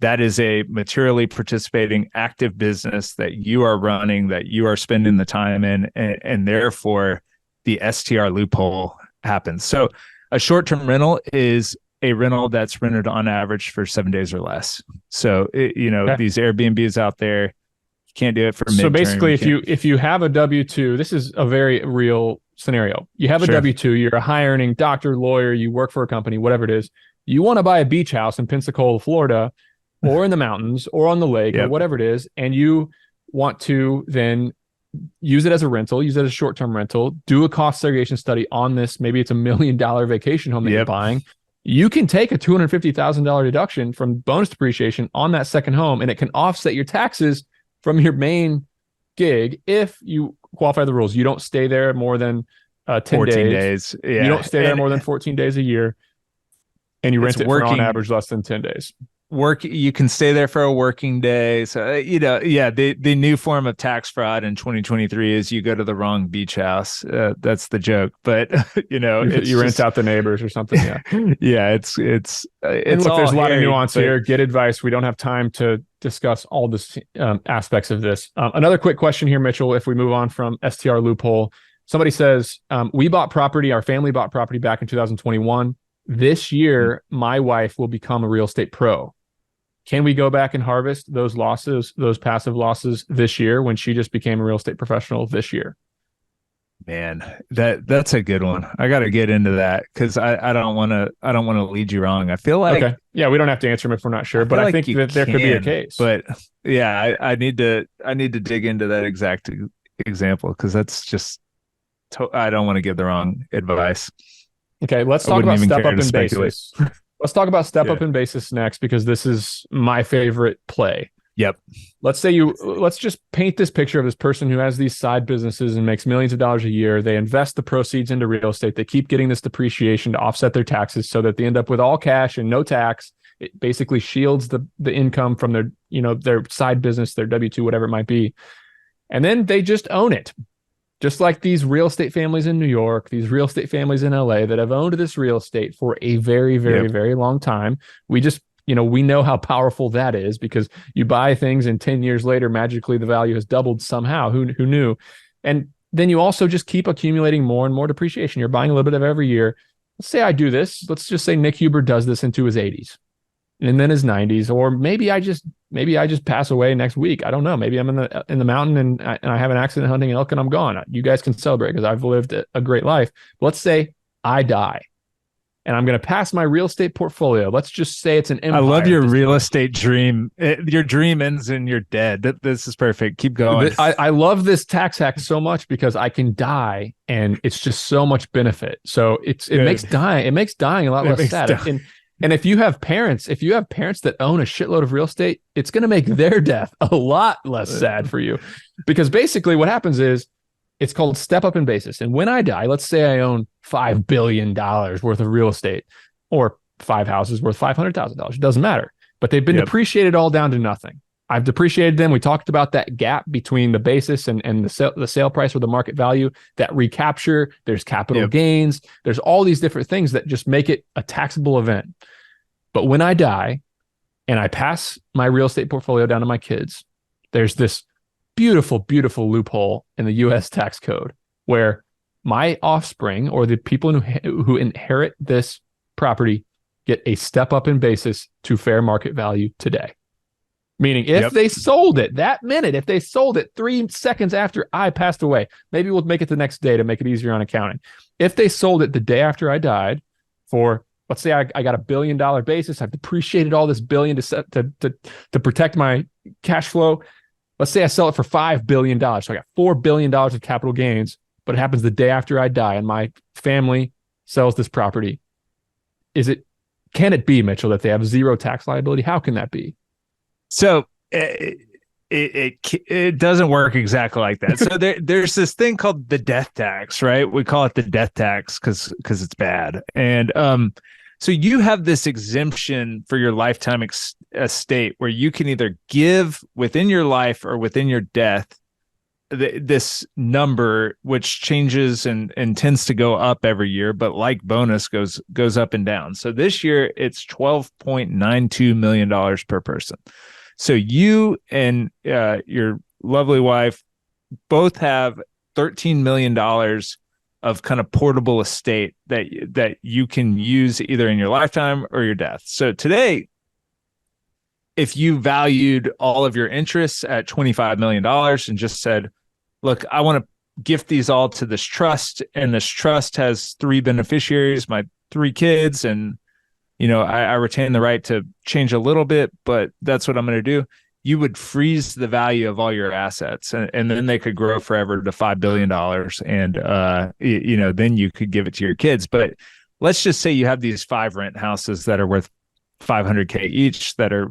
That is a materially participating active business that you are running, that you are spending the time in, and therefore the STR loophole happens. So a short-term rental is a rental that's rented on average for 7 days or less. So, these Airbnbs out there, you can't do it for midterm. So basically, if you have a W-2, this is a very real scenario. You have a W-2, you're a high earning doctor, lawyer, you work for a company, whatever it is. You want to buy a beach house in Pensacola, Florida, or in the mountains or on the lake or whatever it is. And you want to then use it as a rental, use it as a short-term rental, do a cost segregation study on this. Maybe it's $1 million vacation home that you're buying. You can take a $250,000 deduction from bonus depreciation on that second home, and it can offset your taxes from your main gig if you qualify the rules. You don't stay there more than 14 days. Yeah. You don't stay there more than 14 days a year, and you rent it for on average less than 10 days. You can stay there for a working day. So the new form of tax fraud in 2023 is you go to the wrong beach house. That's the joke, but you rent out the neighbors or something. Yeah. It's look, there's a lot of nuance here. Get advice. We don't have time to discuss all the aspects of this. Another quick question here, Mitchell, if we move on from STR loophole, somebody says, our family bought property back in 2021. This year, my wife will become a real estate pro. Can we go back and harvest those losses, those passive losses this year when she just became a real estate professional this year? Man, that's a good one. I got to get into that because I don't want to lead you wrong. I feel like we don't have to answer them if we're not sure, but I think that there could be a case. But yeah, I need to dig into that exact example because that's just I don't want to give the wrong advice. Okay, let's talk about step up in basis. Let's talk about step up in basis next because this is my favorite play. Yep. Let's just paint this picture of this person who has these side businesses and makes millions of dollars a year. They invest the proceeds into real estate. They keep getting this depreciation to offset their taxes so that they end up with all cash and no tax. It basically shields the income from their side business, their W-2, whatever it might be. And then they just own it. Just like these real estate families in New York, these real estate families in LA that have owned this real estate for a very, very, very long time. We just, we know how powerful that is because you buy things and 10 years later, magically the value has doubled somehow. Who knew? And then you also just keep accumulating more and more depreciation. You're buying a little bit of every year. Let's say I do this. Let's just say Nick Huber does this into his 80s and then his 90s, or maybe I just pass away next week. I don't know. Maybe I'm in the mountain and I have an accident hunting elk and I'm gone. You guys can celebrate because I've lived a great life. But let's say I die and I'm going to pass my real estate portfolio. Let's just say it's an empire. I love your real estate dream. Your dream ends and you're dead. This is perfect. Keep going. I love this tax hack so much because I can die and it's just so much benefit. So it makes dying a lot less sad. And if you have parents that own a shitload of real estate, it's going to make their death a lot less sad for you. Because basically what happens is it's called step up in basis. And when I die, let's say I own $5 billion worth of real estate or 5 houses worth $500,000. It doesn't matter. But they've been depreciated all down to nothing. I've depreciated them. We talked about that gap between the basis and the sale price or the market value, that recapture. There's capital gains. There's all these different things that just make it a taxable event. But when I die, and I pass my real estate portfolio down to my kids, there's this beautiful, beautiful loophole in the US tax code where my offspring or the people who inherit this property get a step up in basis to fair market value today. Meaning if they sold it that minute, if they sold it 3 seconds after I passed away, maybe we'll make it the next day to make it easier on accounting. If they sold it the day after I died for, let's say I got $1 billion basis, I've depreciated all this billion to protect my cash flow. Let's say I sell it for $5 billion. So I got $4 billion of capital gains, but it happens the day after I die and my family sells this property. Can it be, Mitchell, that they have zero tax liability? How can that be? So it doesn't work exactly like that. So there's this thing called the death tax, right? We call it the death tax because it's bad. And so you have this exemption for your lifetime estate where you can either give within your life or within your death this number, which changes and tends to go up every year, but like bonus goes up and down. So this year it's $12.92 million per person. So you and your lovely wife both have $13 million of kind of portable estate that you can use either in your lifetime or your death. So today, if you valued all of your interests at $25 million and just said, look, I want to gift these all to this trust, and this trust has 3 beneficiaries, my 3 kids, and I retain the right to change a little bit, but that's what I'm going to do. You would freeze the value of all your assets, and then they could grow forever to $5 billion. And, then you could give it to your kids. But let's just say you have these 5 rent houses that are worth $500K each that are,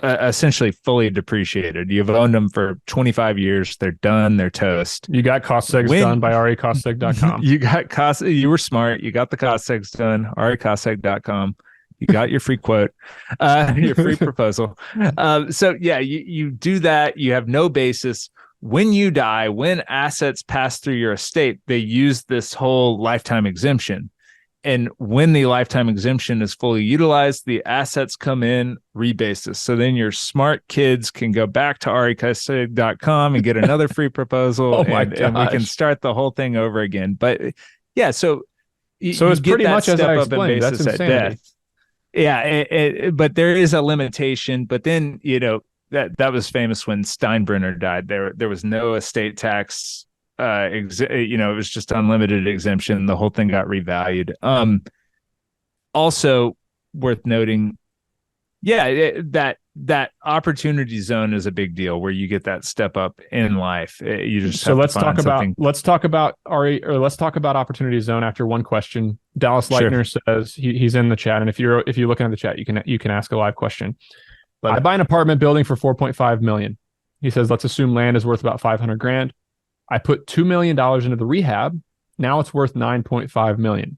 essentially fully depreciated. You've owned them for 25 years. They're done. They're toast. You got cost segs done by recostseg.com. You were smart. You got the cost segs done, recostseg.com. You got your free quote, your free proposal. So yeah, you do that. You have no basis. When you die, when assets pass through your estate, they use this whole lifetime exemption. And when the lifetime exemption is fully utilized, the assets come in rebasis. So then your smart kids can go back to recostseg.com and get another free proposal. and we can start the whole thing over again. But yeah, so it's pretty much as I explained. That's insanity. Yeah, but there is a limitation. But then, that was famous when Steinbrenner died. There was no estate tax. It was just unlimited exemption. The whole thing got revalued. Also worth noting, that opportunity zone is a big deal where you get that step up in life. Let's talk about opportunity zone after one question. Dallas Leitner says he's in the chat, and if you're looking at the chat, you can ask a live question. I buy an apartment building for $4.5 million. He says, let's assume land is worth about $500,000. I put $2 million into the rehab. Now it's worth $9.5 million.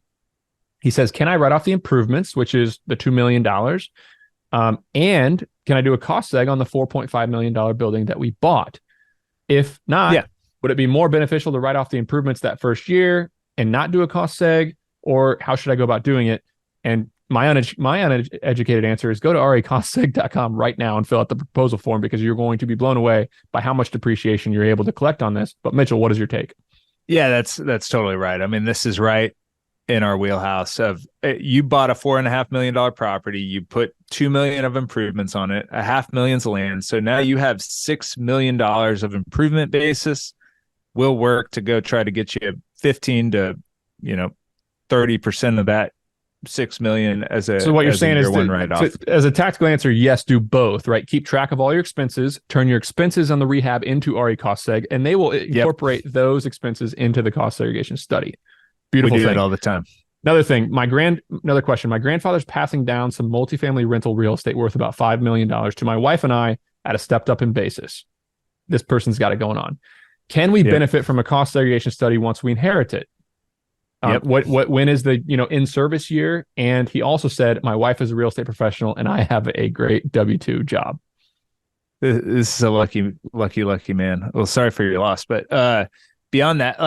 He says, can I write off the improvements, which is the $2 million? And can I do a cost seg on the $4.5 million building that we bought? If not, would it be more beneficial to write off the improvements that first year and not do a cost seg? Or how should I go about doing it? And my uneducated answer is go to recostseg.com right now and fill out the proposal form, because you're going to be blown away by how much depreciation you're able to collect on this. But Mitchell, what is your take? Yeah, that's totally right. I mean, this is right in our wheelhouse of you bought a $4.5 million property. You put $2 million of improvements on it, $500,000's land. So now you have $6 million of improvement basis. We'll work to go try to get you 15 to 30% of that $6 million as a. So what you're saying is write-off. As a tactical answer, yes, do both, right? Keep track of all your expenses, turn your expenses on the rehab into RE cost seg, and they will incorporate those expenses into the cost segregation study. Beautiful we do thing. That all the time. Another thing, another question. My grandfather's passing down some multifamily rental real estate worth about $5 million to my wife and I at a stepped up in basis. This person's got it going on. Can we benefit from a cost segregation study once we inherit it? When is the in service year? And he also said, my wife is a real estate professional and I have a great W-2 job. This is a lucky man. Well, sorry for your loss, but beyond that,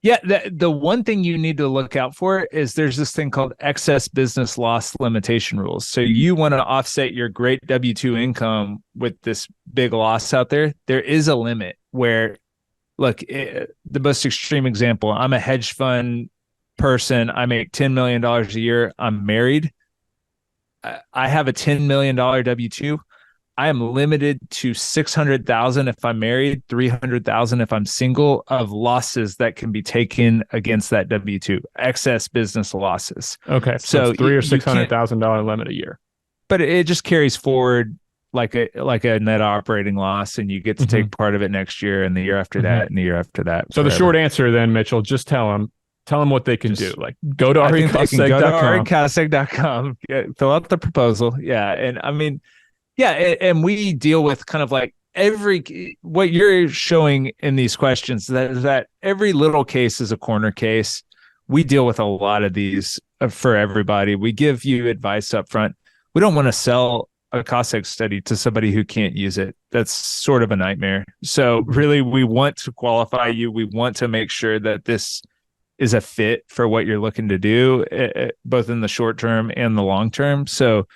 Yeah, the one thing you need to look out for is there's this thing called excess business loss limitation rules. So you want to offset your great W-2 income with this big loss out there. There is a limit where, look, the most extreme example, I'm a hedge fund person. I make $10 million a year. I'm married. I have a $10 million W-2. I am limited to 600,000 if I'm married, 300,000 if I'm single of losses that can be taken against that W-2, excess business losses. Okay, so it's three or $600,000 limit a year. But it just carries forward like a net operating loss, and you get to take part of it next year and the year after that and the year after that. So the short answer then, Mitchell, just tell them what they can do. Like go to recapseg.com, fill out the proposal. Yeah. And I mean, yeah, and we deal with kind of like what you're showing in these questions, that every little case is a corner case. We deal with a lot of these for everybody. We give you advice up front. We don't want to sell a cost seg study to somebody who can't use it. That's sort of a nightmare. So really, we want to qualify you. We want to make sure that this is a fit for what you're looking to do, both in the short term and the long term. So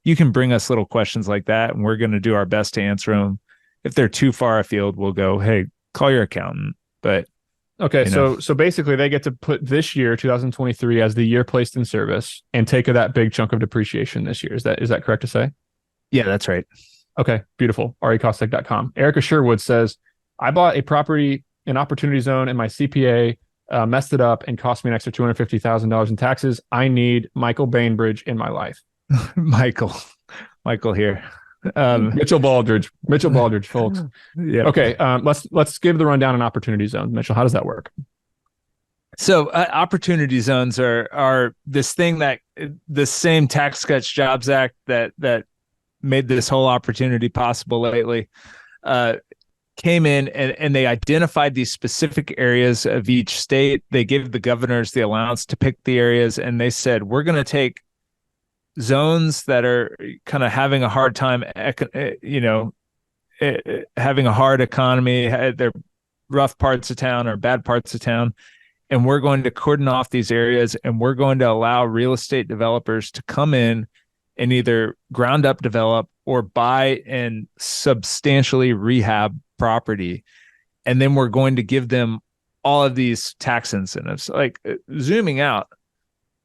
you can bring us little questions like that, and we're going to do our best to answer them. If they're too far afield, we'll go, hey, call your accountant. But okay, so basically they get to put this year, 2023, as the year placed in service and take that big chunk of depreciation this year. Is that correct to say? Yeah, that's right. Okay, beautiful. recapseg.com. Erica Sherwood says, I bought a property in Opportunity Zone and my CPA messed it up and cost me an extra $250,000 in taxes. I need Michael Bainbridge in my life. Michael here. Mitchell Baldrige, folks. Yeah. Okay. Let's give the rundown on Opportunity Zone. Mitchell, how does that work? So opportunity zones are this thing that the same Tax Cuts Jobs Act that made this whole opportunity possible lately came in and they identified these specific areas of each state. They gave the governors the allowance to pick the areas, and they said, we're going to take zones that are kind of having a hard time, having a hard economy, they're rough parts of town or bad parts of town, and we're going to cordon off these areas, and we're going to allow real estate developers to come in and either ground up develop or buy and substantially rehab property. And then we're going to give them all of these tax incentives. Like zooming out,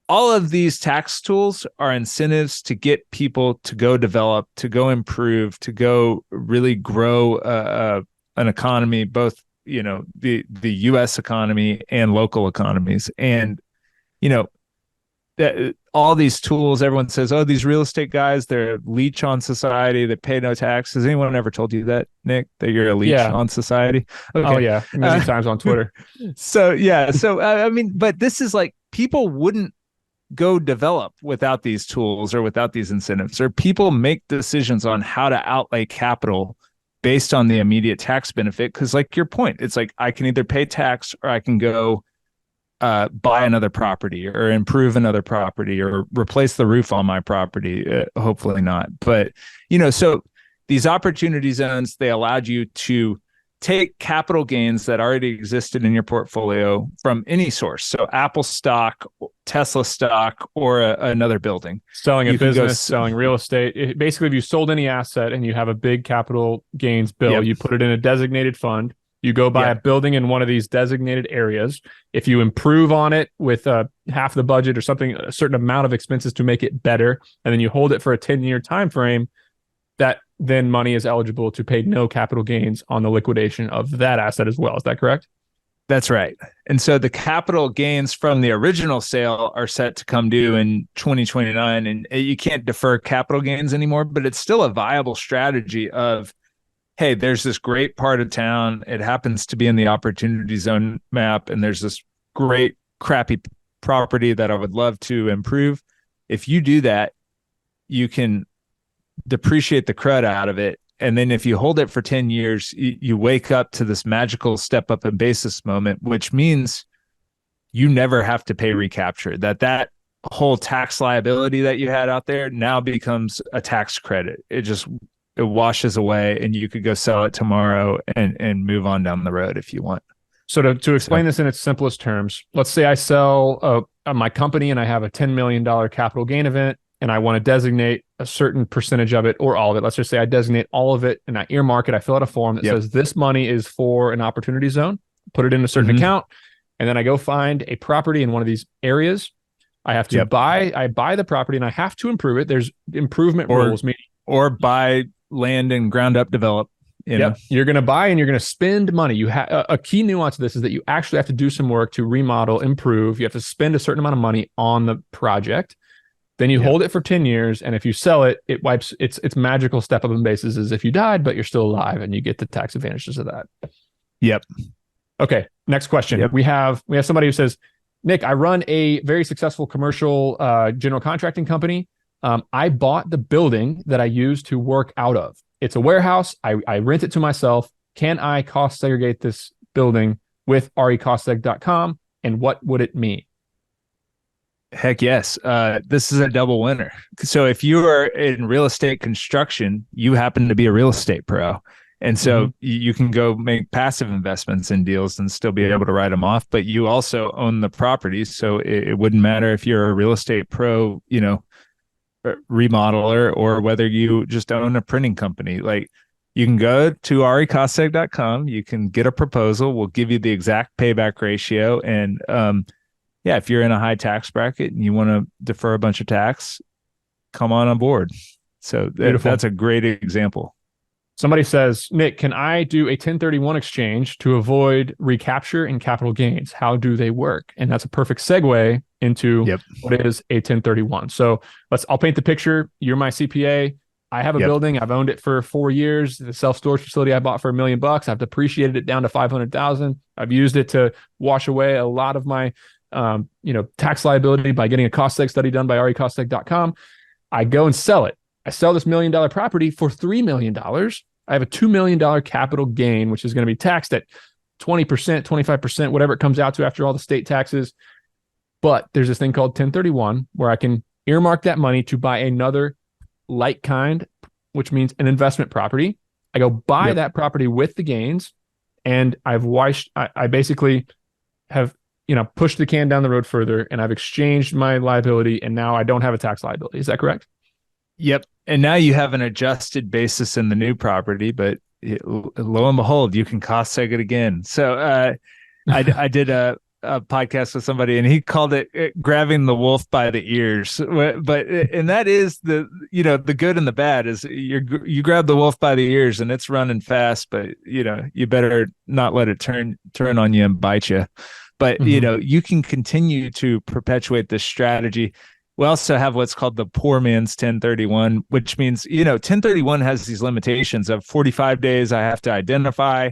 all of these tax tools are incentives to get people to go develop, to go improve, to go really grow an economy, both, the U.S. economy and local economies. And, that all these tools, everyone says, oh, these real estate guys, they're a leech on society. They pay no tax. Has anyone ever told you that, Nick, that you're a leech on society? Okay. Oh, yeah. Many times on Twitter. So, yeah. So, I mean, but this is like people wouldn't go develop without these tools or without these incentives, or people make decisions on how to outlay capital based on the immediate tax benefit. Because like your point, it's like I can either pay tax or I can go buy another property or improve another property or replace the roof on my property. Hopefully not. But, so these opportunity zones, they allowed you to take capital gains that already existed in your portfolio from any source. So Apple stock, Tesla stock, or another building. Selling a business, selling real estate. Basically, if you sold any asset and you have a big capital gains bill, you put it in a designated fund. You go buy a building in one of these designated areas. If you improve on it with half the budget or something, a certain amount of expenses to make it better, and then you hold it for a 10-year time frame, that then money is eligible to pay no capital gains on the liquidation of that asset as well. Is that correct? That's right. And so the capital gains from the original sale are set to come due in 2029, and you can't defer capital gains anymore, but it's still a viable strategy of, hey, there's this great part of town. It happens to be in the opportunity zone map, and there's this great crappy property that I would love to improve. If you do that, you can depreciate the crud out of it. And then if you hold it for 10 years, you wake up to this magical step up in basis moment, which means you never have to pay recapture. That whole tax liability that you had out there now becomes a tax credit. It washes away, and you could go sell it tomorrow and move on down the road if you want. So to explain this in its simplest terms, let's say I sell my company and I have a $10 million capital gain event and I want to designate a certain percentage of it or all of it. Let's just say I designate all of it and I earmark it. I fill out a form that says this money is for an opportunity zone, put it in a certain account, and then I go find a property in one of these areas. I have to buy the property and I have to improve it. There's improvement rules, meaning or buy land and ground up develop. You're going to buy and you're going to spend money. You have a key nuance of this is that you actually have to do some work to remodel, improve. You have to spend a certain amount of money on the project. Then you hold it for 10 years. And if you sell it, it wipes its magical step up in basis as if you died, but you're still alive and you get the tax advantages of that. Yep. Okay. Next question. We have somebody who says, Nick, I run a very successful commercial general contracting company. I bought the building that I use to work out of. It's a warehouse. I rent it to myself. Can I cost segregate this building with recostseg.com? And what would it mean? Heck yes. This is a double winner. So if you are in real estate construction, you happen to be a real estate pro. And so you can go make passive investments in deals and still be able to write them off, but you also own the properties. So it wouldn't matter if you're a real estate pro, remodeler, or whether you just own a printing company. Like, you can go to recostseg.com, you can get a proposal, we'll give you the exact payback ratio. And if you're in a high tax bracket and you want to defer a bunch of tax, come on board. So that's a great example. Somebody says, Nick, can I do a 1031 exchange to avoid recapture and capital gains? How do they work? And that's a perfect segue into what is a 1031. So I'll paint the picture. You're my CPA. I have a building. I've owned it for 4 years. The self-storage facility I bought for $1 million. I've depreciated it down to 500,000. I've used it to wash away a lot of my tax liability by getting a cost seg study done by recostseg.com. I go and sell it. I sell this $1 million property for $3 million. I have a $2 million capital gain, which is going to be taxed at 20%, 25%, whatever it comes out to after all the state taxes. But there's this thing called 1031 where I can earmark that money to buy another like kind, which means an investment property. I go buy that property with the gains, and I basically have pushed the can down the road further, and I've exchanged my liability, and now I don't have a tax liability. Is that correct? Yep. And now you have an adjusted basis in the new property, but lo and behold, you can cost seg it again. So I did a podcast with somebody, and he called it grabbing the wolf by the ears. And that is the good and the bad is you grab the wolf by the ears and it's running fast, but you better not let it turn on you and bite you. But you can continue to perpetuate this strategy. We also have what's called the poor man's 1031, which means, 1031 has these limitations of 45 days I have to identify,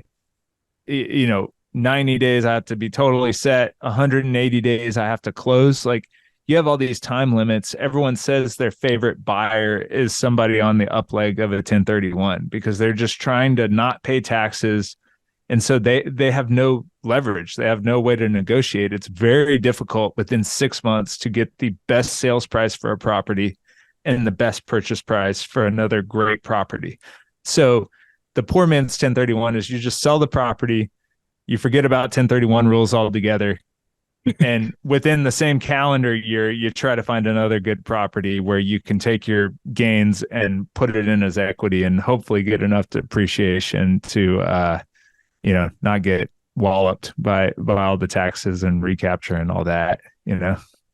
90 days I have to be totally set, 180 days I have to close. Like, you have all these time limits. Everyone says their favorite buyer is somebody on the up leg of a 1031 because they're just trying to not pay taxes. And so they have no leverage. They have no way to negotiate. It's very difficult within 6 months to get the best sales price for a property and the best purchase price for another great property. So the poor man's 1031 is you just sell the property, you forget about 1031 rules altogether, and within the same calendar year, you try to find another good property where you can take your gains and put it in as equity and hopefully get enough depreciation to not get walloped by all the taxes and recapture and all that,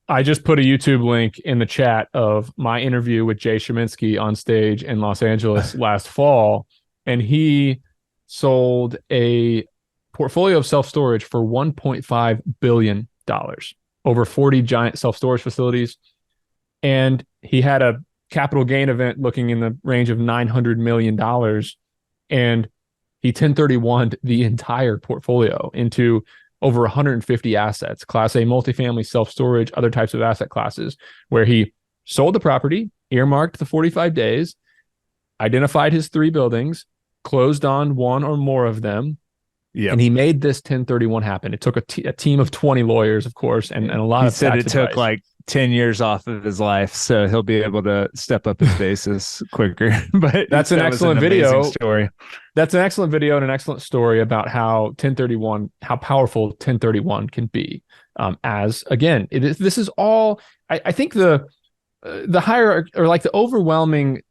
I just put a YouTube link in the chat of my interview with Jay Sheminsky on stage in Los Angeles last fall, and he sold a portfolio of self-storage for $1.5 billion, over 40 giant self-storage facilities. And he had a capital gain event looking in the range of $900 million. And he 1031'd the entire portfolio into over 150 assets, Class A multifamily, self-storage, other types of asset classes, where he sold the property, earmarked the 45 days, identified his 3 buildings, closed on one or more of them, and he made this 1031 happen. It took a team of 20 lawyers, of course, and a lot of tax advice. He said it took like 10 years off of his life, so he'll be able to step up his basis quicker. But That's an excellent video. amazing story. That's an excellent video and an excellent story about how 1031, how powerful 1031 can be. As again, this is all. I think the higher, or like the overwhelming,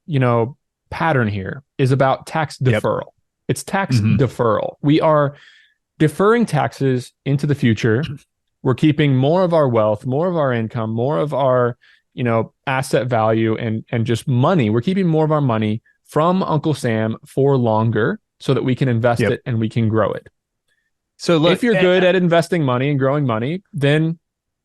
pattern here is about tax deferral. Yep. It's tax deferral. We are deferring taxes into the future. We're keeping more of our wealth, more of our income, more of our, asset value and just money. We're keeping more of our money from Uncle Sam for longer so that we can invest it and we can grow it. So look, if you're good at investing money and growing money, then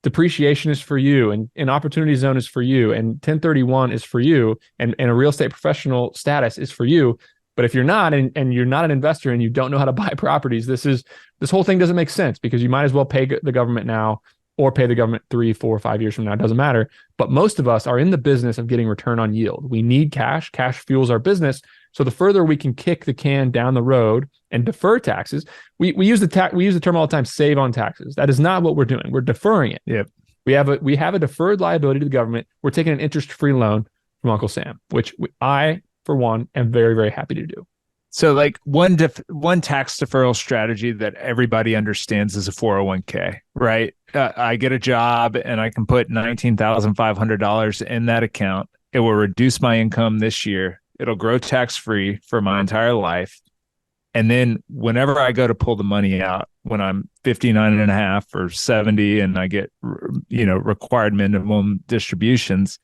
depreciation is for you, and an opportunity zone is for you, and 1031 is for you, and a real estate professional status is for you. But if you're not, and you're not an investor and you don't know how to buy properties, this whole thing doesn't make sense, because you might as well pay the government now or pay the government 3, 4, 5 years from now. It doesn't matter. But most of us are in the business of getting return on yield. We need cash. Cash fuels our business. So the further we can kick the can down the road and defer taxes, we use the term all the time, save on taxes. That is not what we're doing. We're deferring it. Yep. We have a deferred liability to the government. We're taking an interest-free loan from Uncle Sam, which I, for one, am very, very happy to do. So like one tax deferral strategy that everybody understands is a 401k, right? I get a job and I can put $19,500 in that account. It will reduce my income this year. It'll grow tax-free for my entire life. And then whenever I go to pull the money out, when I'm 59 and a half or 70 and I get, required minimum distributions,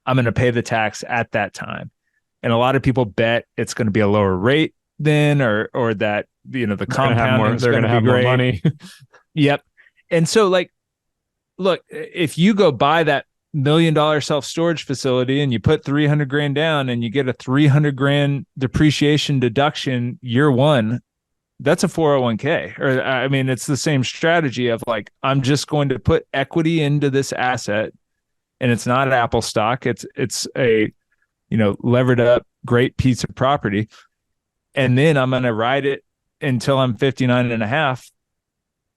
I'm going to pay the tax at that time. And a lot of people bet it's going to be a lower rate then, or that, the compounding is going to be great. More money. Yep. And so like, look, if you go buy that $1 million self-storage facility and you put 300 grand down and you get a 300 grand depreciation deduction year one, that's a 401k. Or I mean, it's the same strategy of like, I'm just going to put equity into this asset, and it's not Apple stock. It's a, levered up great piece of property. And then I'm going to ride it until I'm 59 and a half.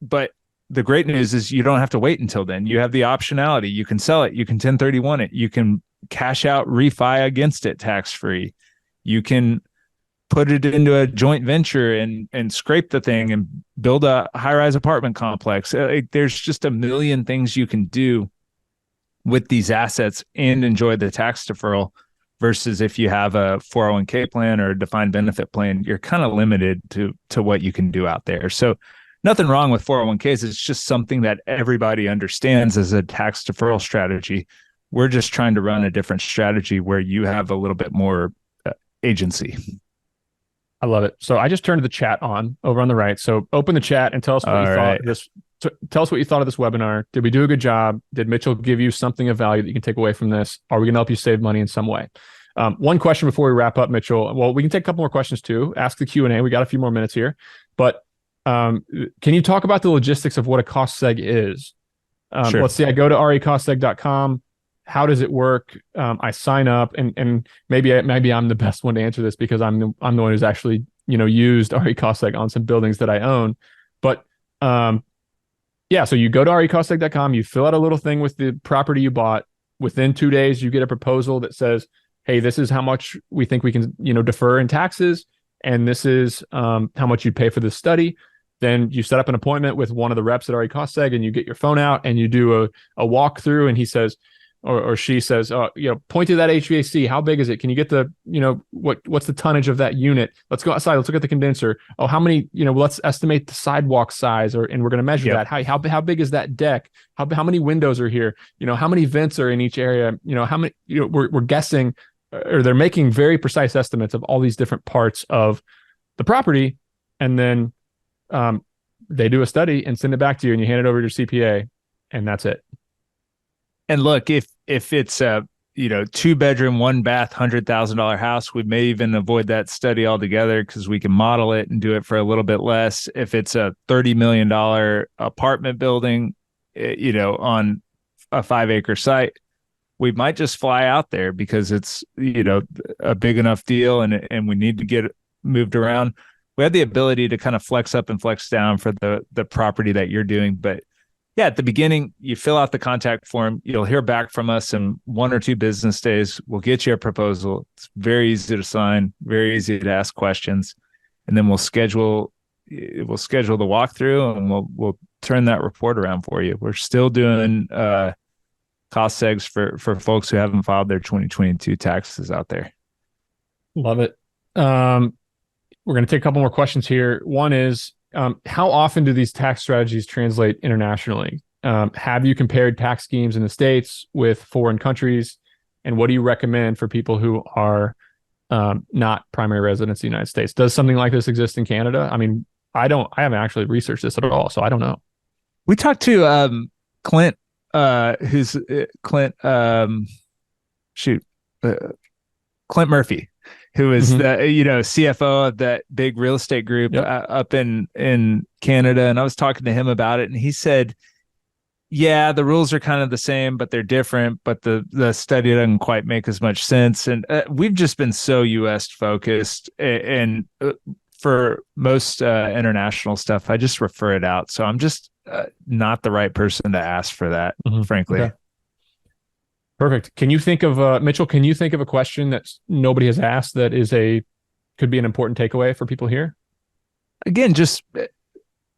But the great news is you don't have to wait until then. You have the optionality. You can sell it. You can 1031 it. You can cash out, refi against it tax-free. You can put it into a joint venture and scrape the thing and build a high-rise apartment complex. There's just a million things you can do with these assets and enjoy the tax deferral. Versus if you have a 401k plan or a defined benefit plan, you're kind of limited to what you can do out there. So nothing wrong with 401ks. It's just something that everybody understands as a tax deferral strategy. We're just trying to run a different strategy where you have a little bit more agency. I love it. So I just turned the chat on over on the right. So open the chat and tell us what you thought of this. Tell us what you thought of this webinar. Did we do a good job? Did Mitchell give you something of value that you can take away from this? Are we going to help you save money in some way? One question before we wrap up, Mitchell. Well, we can take a couple more questions too. Ask the Q&A. We got a few more minutes here. But can you talk about the logistics of what a cost seg is? Sure. Let's see. I go to recostseg.com. How does it work? I sign up, and maybe I'm the best one to answer this because I'm the one who's actually used recostseg on some buildings that I own. But yeah, so you go to recostseg.com, you fill out a little thing with the property you bought. Within 2 days, you get a proposal that says, hey, this is how much we think we can, defer in taxes, and this is how much you'd pay for this study. Then you set up an appointment with one of the reps at recostseg, and you get your phone out and you do a walkthrough, and he says, or she says, point to that HVAC. How big is it? Can you get the, what's the tonnage of that unit? Let's go outside. Let's look at the condenser. Oh, how many, let's estimate the sidewalk size, and we're going to measure that. How big is that deck? How many windows are here? How many vents are in each area? How many, we're guessing, or they're making very precise estimates of all these different parts of the property. And then they do a study and send it back to you, and you hand it over to your CPA, and that's it. And look, if it's a 2-bedroom, 1-bath, $100,000 house, we may even avoid that study altogether because we can model it and do it for a little bit less. If it's a $30 million apartment building, on a 5-acre site, we might just fly out there because it's a big enough deal and we need to get it moved around. We have the ability to kind of flex up and flex down for the property that you're doing, but yeah, at the beginning, you fill out the contact form. You'll hear back from us in 1 or 2 business days. We'll get you a proposal. It's very easy to sign, very easy to ask questions, and then we'll schedule the walkthrough, and we'll turn that report around for you. We're still doing cost segs for folks who haven't filed their 2022 taxes out there. Love it. We're going to take a couple more questions here. One is, how often do these tax strategies translate internationally? Have you compared tax schemes in the States with foreign countries? And what do you recommend for people who are not primary residents of the United States? Does something like this exist in Canada? I mean, I haven't actually researched this at all, so I don't know. We talked to Clint, who's Clint, Clint Murphy, who is the CFO of that big real estate group up in Canada, and I was talking to him about it, and he said, "Yeah, the rules are kind of the same, but they're different. But the study doesn't quite make as much sense." And we've just been so U.S. focused, and for most international stuff, I just refer it out. So I'm just not the right person to ask for that, frankly. Okay. Perfect. Can you think of Mitchell? Can you think of a question that nobody has asked that could be an important takeaway for people here? Again, just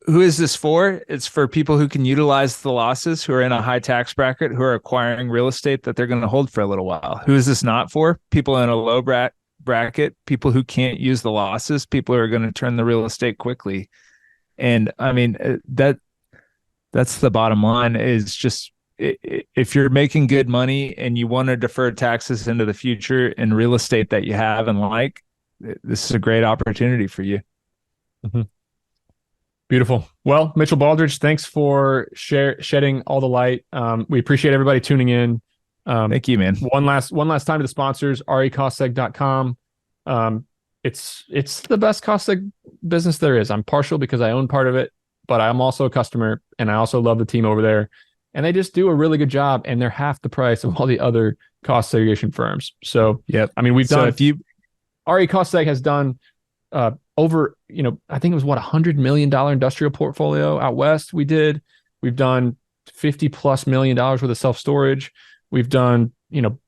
who is this for? It's for people who can utilize the losses, who are in a high tax bracket, who are acquiring real estate that they're going to hold for a little while. Who is this not for? People in a low bracket, people who can't use the losses, people who are going to turn the real estate quickly. And I mean, that's the bottom line, is just, if you're making good money and you want to defer taxes into the future in real estate that you have and like, this is a great opportunity for you. Mm-hmm. Beautiful. Well, Mitchell Baldrige, thanks for shedding all the light. We appreciate everybody tuning in. Thank you, man. One last time to the sponsors, recostseg.com. It's the best cost seg business there is. I'm partial because I own part of it, but I'm also a customer, and I also love the team over there. And they just do a really good job, and they're half the price of all the other cost segregation firms. So, I mean, RE Cost Seg has done over, I think it was $100 million industrial portfolio out west. We've done $50+ million worth of self-storage. We've done,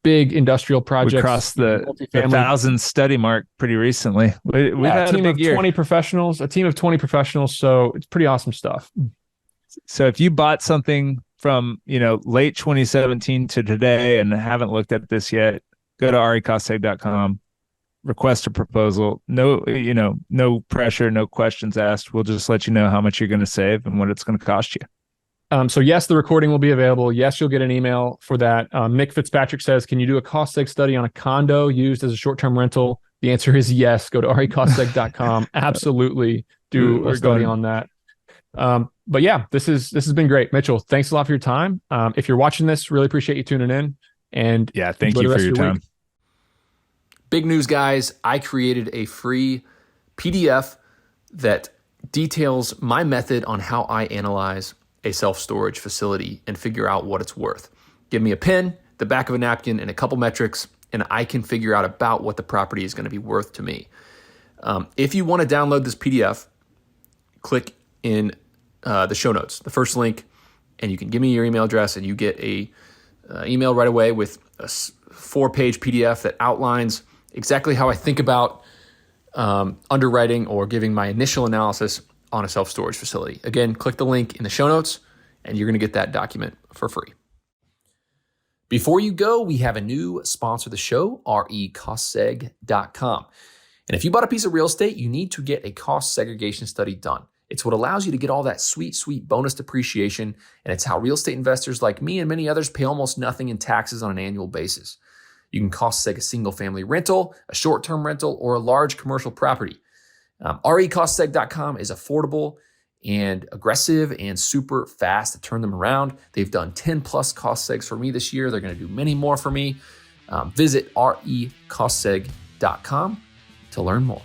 big industrial projects. We crossed the 1,000 study mark pretty recently. We've had a team of 20 professionals, a team of 20 professionals. So it's pretty awesome stuff. So if you bought something from, late 2017 to today and haven't looked at this yet, go to recostseg.com, request a proposal. No pressure, no questions asked. We'll just let you know how much you're going to save and what it's going to cost you. So yes, the recording will be available. Yes, you'll get an email for that. Mick Fitzpatrick says, can you do a cost seg study on a condo used as a short-term rental? The answer is yes. Go to recostseg.com. Absolutely do a study on that. But yeah, this has been great. Mitchell, thanks a lot for your time. If you're watching this, really appreciate you tuning in. And yeah, thank you for your time. Week. Big news, guys. I created a free PDF that details my method on how I analyze a self-storage facility and figure out what it's worth. Give me a pen, the back of a napkin, and a couple metrics, and I can figure out about what the property is going to be worth to me. If you want to download this PDF, click in the show notes, the first link, and you can give me your email address, and you get a email right away with a 4-page PDF that outlines exactly how I think about underwriting or giving my initial analysis on a self-storage facility. Again, click the link in the show notes, and you're going to get that document for free. Before you go, we have a new sponsor of the show, recostseg.com. And if you bought a piece of real estate, you need to get a cost segregation study done. It's what allows you to get all that sweet, sweet bonus depreciation, and it's how real estate investors like me and many others pay almost nothing in taxes on an annual basis. You can cost seg a single-family rental, a short-term rental, or a large commercial property. recostseg.com is affordable and aggressive and super fast to turn them around. They've done 10+ cost segs for me this year. They're going to do many more for me. Visit recostseg.com to learn more.